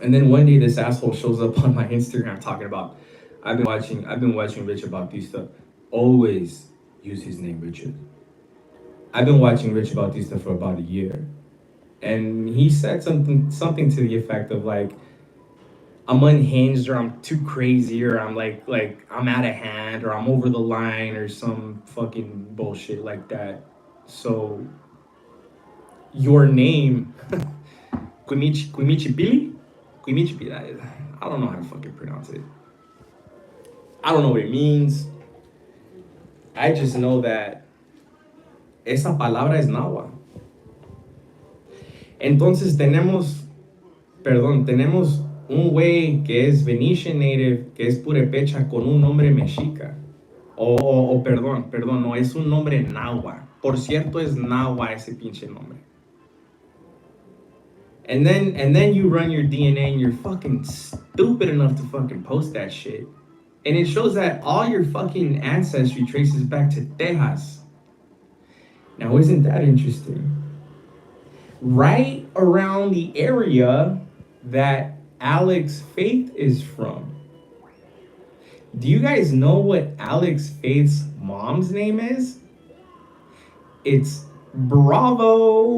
[SPEAKER 1] And then one day this asshole shows up on my Instagram talking about, I've been watching Richard Bautista. Always use his name, Richard. I've been watching Richard Bautista for about a year. And he said something to the effect of like, I'm unhinged, or I'm too crazy, or I'm like I'm out of hand, or I'm over the line, or some fucking bullshit like that. So your name, Quimichipili? I don't know how to fucking pronounce it. I don't know what it means. I just know that esa palabra es náhuatl. Entonces tenemos un güey que es Venetian native, que es purepecha con un nombre mexica. Perdón, no, es un nombre náhuatl. Por cierto, es náhuatl ese pinche nombre. And then you run your DNA and you're fucking stupid enough to fucking post that shit. And it shows that all your fucking ancestry traces back to Texas. Now, isn't that interesting? Right around the area that AlexFaith is from.
[SPEAKER 2] Do you guys know what Alex Faith's mom's name is? It's Bravo.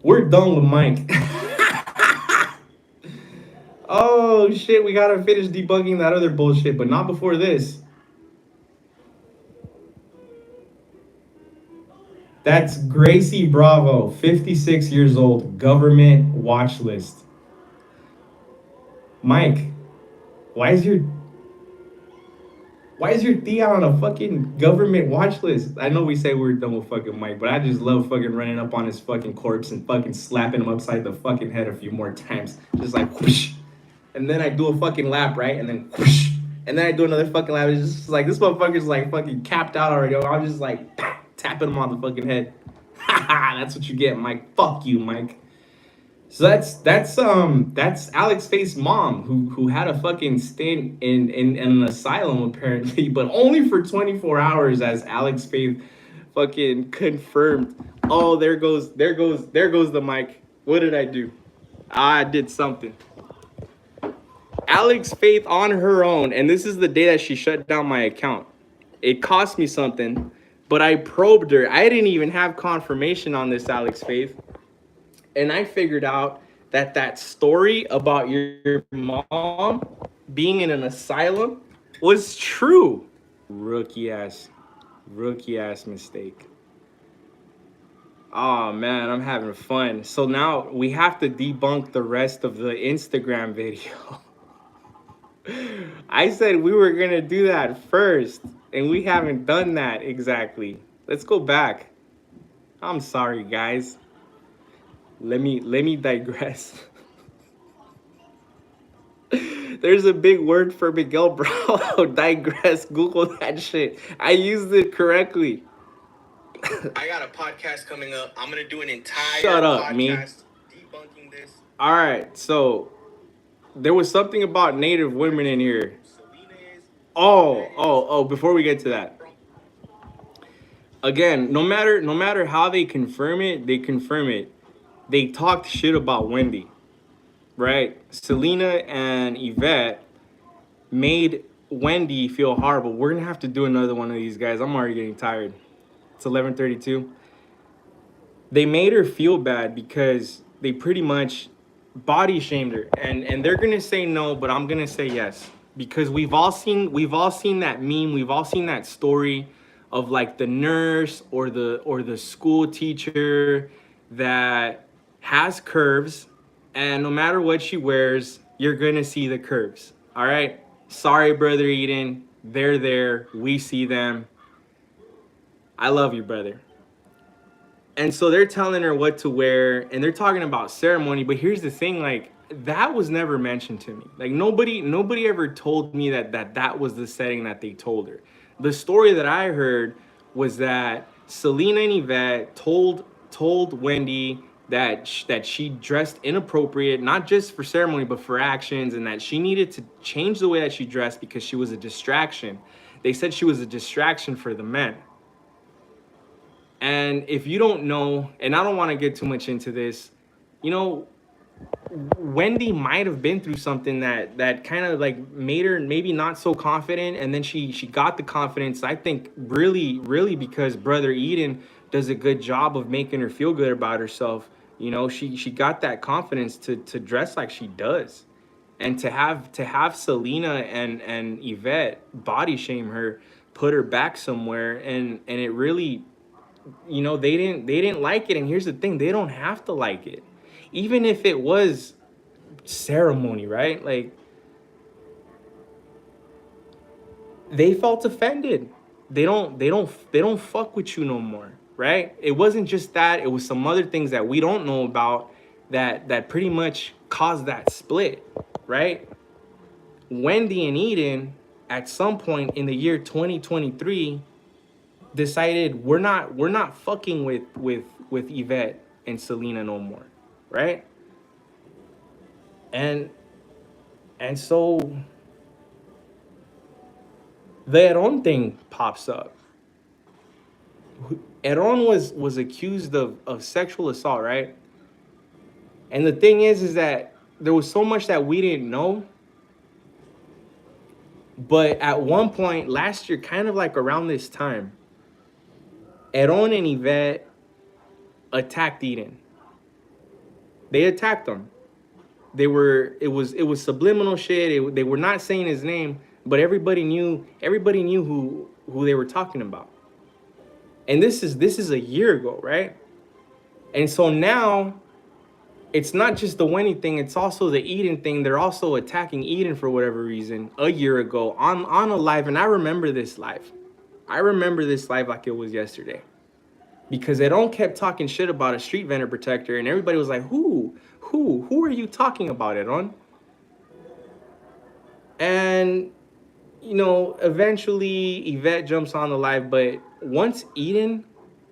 [SPEAKER 2] We're done with Mike. Oh shit, we gotta finish debunking that other bullshit, but not before this. That's Gracie Bravo, 56 years old, government watch list. Mike, why is your why is your Thea on a fucking government watch list? I know we say we're done with fucking Mike, but I just love fucking running up on his fucking corpse and fucking slapping him upside the fucking head a few more times. Just like whoosh. And then I do a fucking lap, right? And then whoosh. And then I do another fucking lap. It's just like this motherfucker's like fucking capped out already. I'm just like tapping him on the fucking head. That's what you get, Mike. Fuck you, Mike. So that's AlexFaith's mom who had a fucking stint in an asylum apparently, but only for 24 hours as AlexFaith fucking confirmed. Oh, there goes the mic. What did I do? I did something. AlexFaith on her own, and this is the day that she shut down my account. It cost me something, but I probed her. I didn't even have confirmation on this, AlexFaith. And I figured out that that story about your mom being in an asylum was true. Rookie ass mistake. Oh man, I'm having fun. So now we have to debunk the rest of the Instagram video. I said we were gonna do that first, and we haven't done that exactly. Let's go back. I'm sorry, guys. Let me digress. There's a big word for Miguel, bro. Digress. Google that shit. I used it correctly.
[SPEAKER 1] I got a podcast coming up. I'm gonna do an entire
[SPEAKER 2] Shut up,
[SPEAKER 1] podcast
[SPEAKER 2] me.
[SPEAKER 1] debunking this.
[SPEAKER 2] All right, so there was something about Native women in here. Oh, before we get to that. Again, no matter how they confirm it, they talked shit about Wendy, right? Selena and Ivette made Wendy feel horrible. We're gonna have to do another one of these, guys. I'm already getting tired. It's 11:32. They made her feel bad because they pretty much body shamed her, and they're gonna say no, but I'm gonna say yes because we've all seen that meme, we've all seen that story of like the nurse or the school teacher that has curves, and no matter what she wears, you're gonna see the curves. All right, sorry, brother Eden, they're there, we see them. I love you, brother. And so they're telling her what to wear, and they're talking about ceremony, but here's the thing, like that was never mentioned to me. Like nobody ever told me that was the setting that they told her. The story that I heard was that Selena and Yvette told Wendy that she dressed inappropriate, not just for ceremony but for actions, and that she needed to change the way that she dressed because she was a distraction. They said she was a distraction for the men. And if you don't know, and I don't want to get too much into this, you know, Wendy might have been through something that kind of like made her maybe not so confident, and then she got the confidence. I think really because brother Eden does a good job of making her feel good about herself. You know, she got that confidence to dress like she does, and to have Selena and Yvette body shame her, put her back somewhere, and it really, you know, they didn't like it. And here's the thing, they don't have to like it, even if it was ceremony, right? Like they felt offended. They don't fuck with you no more, right? It wasn't just that, it was some other things that we don't know about that pretty much caused that split, right? Wendy and Eden at some point in the year 2023 decided we're not fucking with Yvette and Selena no more, right? And so the Heron thing pops up. Heron was accused of sexual assault, right? And the thing is that
[SPEAKER 1] there was so much that we didn't know. But at one point last year, kind of like around this time, Heron and Ivette attacked Eden. They attacked him. It was subliminal shit. They were not saying his name, but everybody knew who they were talking about. And this is a year ago, right? And so now it's not just the Wendy thing, it's also the Eden thing. They're also attacking Eden for whatever reason a year ago on a live. And I remember this live. I remember this live like it was yesterday. Because they don't kept talking shit about a street vendor protector, and everybody was like, who are you talking about, Edon? And eventually Ivette jumps on the live, but once Eden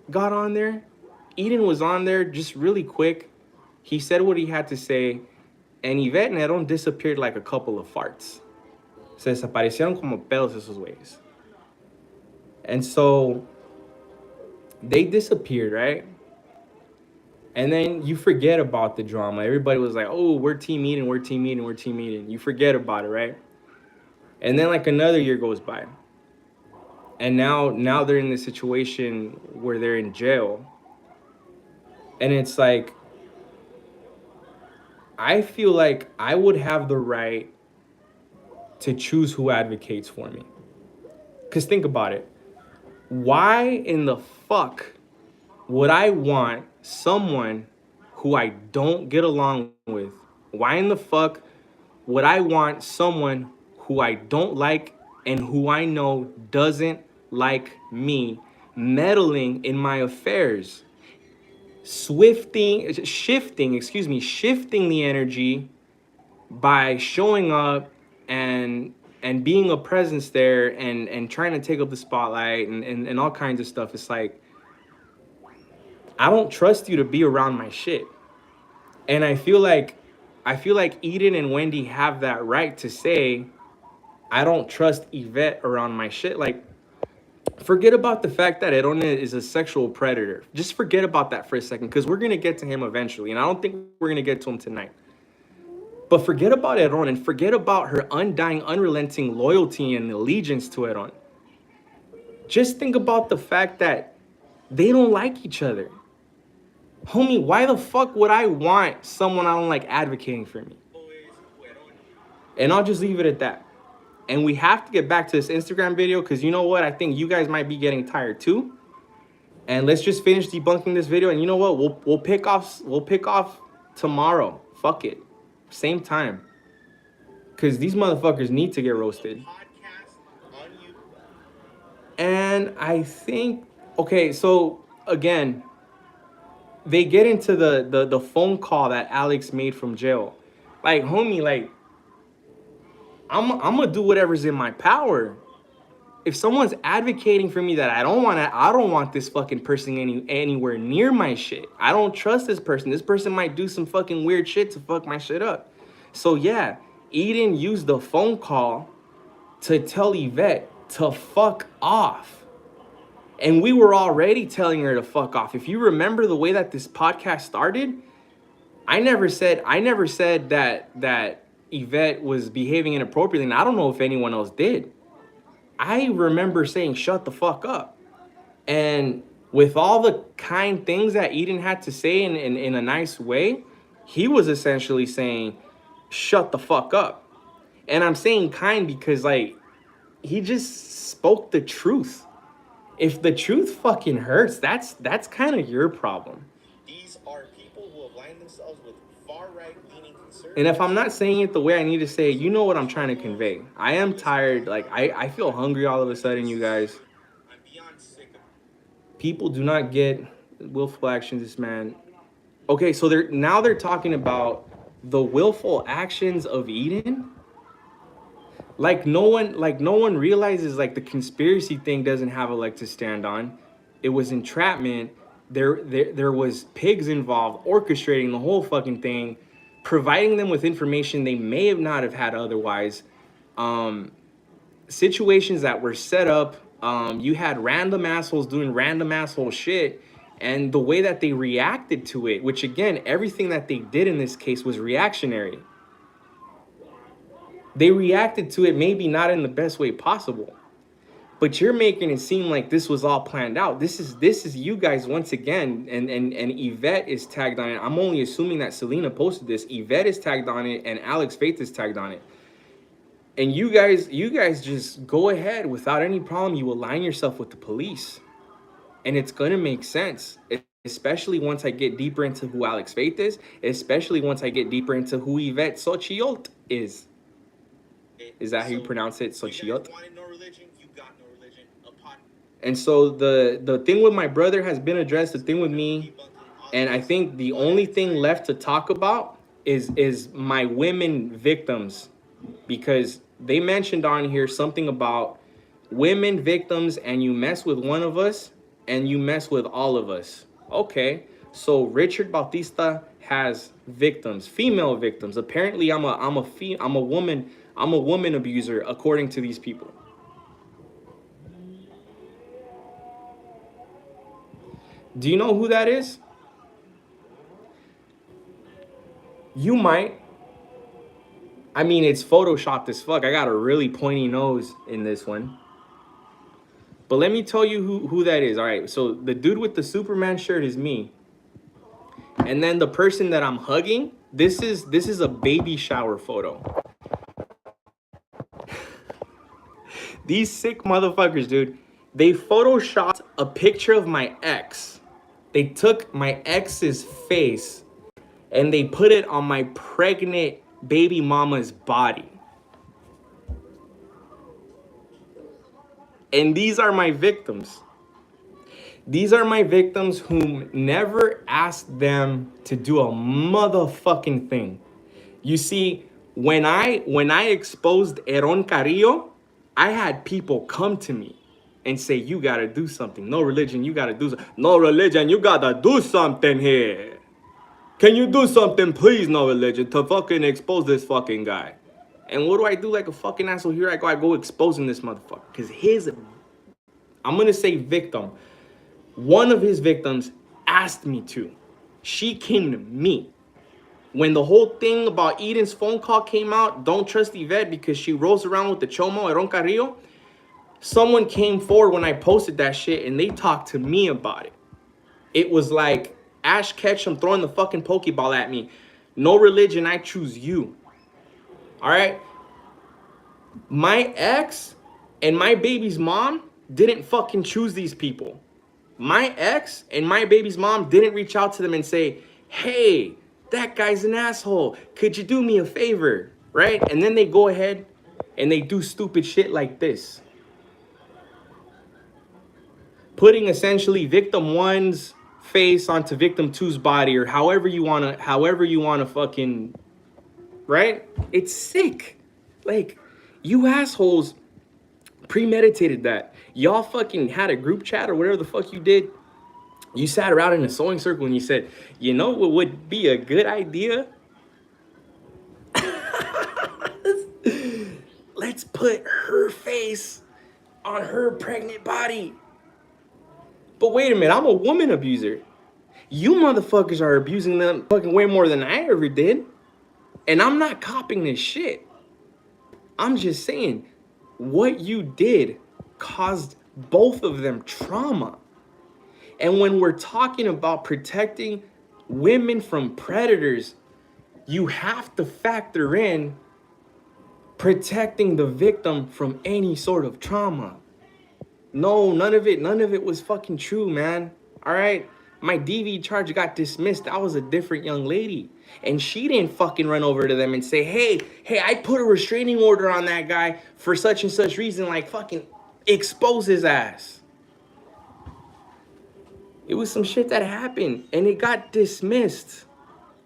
[SPEAKER 1] got on there, Eden was on there just really quick. He said what he had to say, and Ivette and Edon disappeared like a couple of farts. Se desaparecieron como pelos esos güeyes. And so they disappeared, right? And then you forget about the drama. Everybody was like, oh, we're team Eden, we're team Eden, we're team Eden. You forget about it, right? And then like another year goes by. And now they're in this situation where they're in jail. And it's like, I feel like I would have the right to choose who advocates for me. Because think about it. Why in the fuck would I want someone who I don't get along with? Why in the fuck would I want someone who I don't like and who I know doesn't like me meddling in my affairs? Shifting the energy by showing up and being a presence there and trying to take up the spotlight and all kinds of stuff. It's like, I don't trust you to be around my shit. And I feel like Eden and Wendy have that right to say, I don't trust Ivette around my shit. Like, forget about the fact that Erone is a sexual predator. Just forget about that for a second, because we're going to get to him eventually. And I don't think we're going to get to him tonight. But forget about Erone and forget about her undying, unrelenting loyalty and allegiance to Erone. Just think about the fact that they don't like each other. Homie, why the fuck would I want someone I don't like advocating for me? And I'll just leave it at that. And we have to get back to this Instagram video, because you know what? I think you guys might be getting tired too. And let's just finish debunking this video. And you know what? We'll pick off tomorrow. Fuck it. Same time. Because these motherfuckers need to get roasted. And I think, okay, so again, they get into the phone call that Alex made from jail. Like, homie, like, I'm gonna do whatever's in my power. If someone's advocating for me that I don't want this fucking person anywhere near my shit. I don't trust this person. This person might do some fucking weird shit to fuck my shit up. So yeah, Eden used the phone call to tell Ivette to fuck off. And we were already telling her to fuck off. If you remember the way that this podcast started, I never said that Ivette was behaving inappropriately, and I don't know if anyone else did. I remember saying, shut the fuck up. And with all the kind things that Eden had to say in a nice way, he was essentially saying, shut the fuck up. And I'm saying kind because, like, he just spoke the truth. If the truth fucking hurts, that's kind of your problem.
[SPEAKER 3] These are people who align themselves with far-right leaning conservatives.
[SPEAKER 1] And if I'm not saying it the way I need to say it, you know what I'm trying to convey. I am tired. Like, I feel hungry all of a sudden, you guys.
[SPEAKER 3] I'm beyond sick of
[SPEAKER 1] People do not get willful actions, this man. Okay, so they're talking about the willful actions of Eden. Like no one realizes, like, the conspiracy thing doesn't have a leg to stand on. It was entrapment. There was pigs involved, orchestrating the whole fucking thing, providing them with information they may have not have had otherwise. Situations that were set up. You had random assholes doing random asshole shit, and the way that they reacted to it, which again, everything that they did in this case was reactionary.
[SPEAKER 2] They reacted to it maybe not in the best way possible. But you're making it seem like this was all planned out. This is you guys once again, and Ivette is tagged on it. I'm only assuming that Selena posted this. Ivette is tagged on it, and AlexFaith is tagged on it. And you guys just go ahead without any problem. You align yourself with the police, and it's gonna make sense. Especially once I get deeper into who AlexFaith is, especially once I get deeper into who Ivette Xochiyotl is. Is that how you pronounce it, Xochiyotl? And so the thing with my brother has been addressed, the thing with me, and I think the only thing left to talk about is my women victims, because they mentioned on here something about women victims, and you mess with one of us and you mess with all of us. Okay, so Richard Bautista has victims, female victims. Apparently I'm a woman abuser according to these people. Do you know who that is? You might. I mean, it's photoshopped as fuck. I got a really pointy nose in this one. But let me tell you who that is. All right, so the dude with the Superman shirt is me. And then the person that I'm hugging, this is a baby shower photo. These sick motherfuckers, dude. They photoshopped a picture of my ex. They took my ex's face and they put it on my pregnant baby mama's body. And these are my victims. These are my victims whom never asked them to do a motherfucking thing. You see, when I exposed Heron Carrillo, I had people come to me and say, you gotta do something. No religion, you gotta do something. No religion, you gotta do something here. Can you do something, please, no religion, to fucking expose this fucking guy? And what do I do like a fucking asshole? Here I go exposing this motherfucker. Because I'm gonna say victim. One of his victims asked me to. She came to me. When the whole thing about Eden's phone call came out, don't trust Ivette because she rolls around with the chomo, Heron Carrillo. Someone came forward when I posted that shit and they talked to me about it. It was like Ash Ketchum throwing the fucking Pokeball at me. No religion, I choose you. All right? My ex and my baby's mom didn't fucking choose these people. My ex and my baby's mom didn't reach out to them and say, hey, that guy's an asshole. Could you do me a favor? Right? And then they go ahead and they do stupid shit like this. Putting essentially victim one's face onto victim two's body, or however you wanna fucking, right? It's sick. Like, you assholes premeditated that. Y'all fucking had a group chat or whatever the fuck you did. You sat around in a sewing circle and you said, you know what would be a good idea? Let's put her face on her pregnant body. But wait a minute, I'm a woman abuser. You motherfuckers are abusing them fucking way more than I ever did. And I'm not copying this shit. I'm just saying, what you did caused both of them trauma. And when we're talking about protecting women from predators, you have to factor in protecting the victim from any sort of trauma. No, none of it was fucking true, man. All right? My DV charge got dismissed. That was a different young lady. And she didn't fucking run over to them and say, hey, I put a restraining order on that guy for such and such reason, like fucking expose his ass. It was some shit that happened and it got dismissed.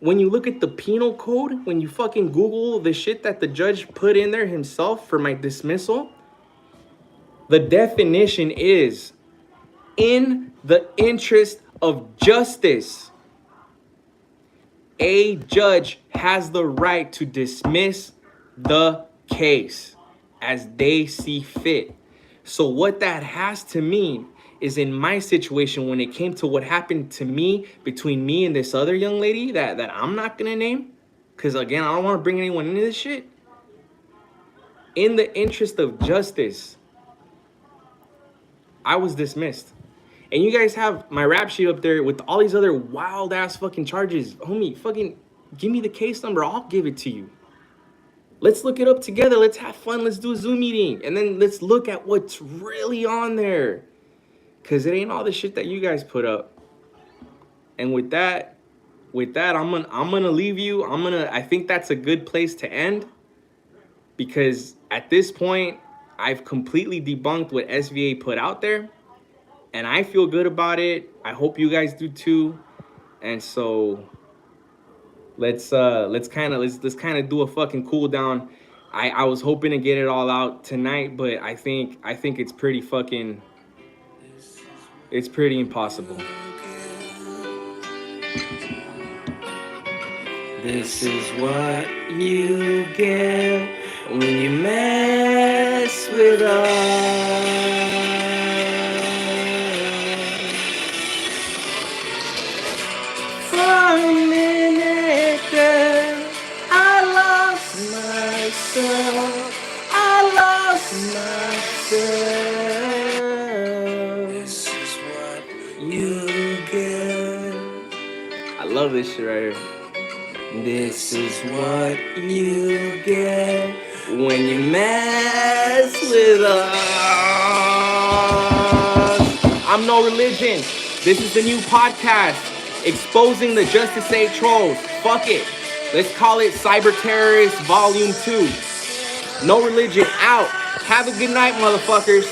[SPEAKER 2] When you look at the penal code, when you fucking Google the shit that the judge put in there himself for my dismissal, the definition is in the interest of justice. A judge has the right to dismiss the case as they see fit. So what that has to mean is, in my situation, when it came to what happened to me between me and this other young lady that I'm not gonna name, because again, I don't want to bring anyone into this shit.
[SPEAKER 1] in the interest of justice, I was dismissed. And you guys have my rap sheet up there with all these other wild ass fucking charges. Homie, fucking give me the case number. I'll give it to you. Let's look it up together. Let's have fun. Let's do a Zoom meeting. And then let's look at what's really on there. Cause it ain't all the shit that you guys put up. And with that, I'm gonna leave you. I think that's a good place to end. Because at this point, I've completely debunked what SVA put out there. And I feel good about it. I hope you guys do too. And so let's kind of do a fucking cool down. I was hoping to get it all out tonight, but I think it's pretty impossible. This is what you get when you mess with us. For a minute there, I lost myself. This is what you get. I love this shit right here. This is what you get when you mess with us. I'm No Religion. This is the new podcast exposing the Justice Aid trolls. Fuck it. Let's call it Cyber Terrorist Volume 2. No Religion out. Have a good night, motherfuckers.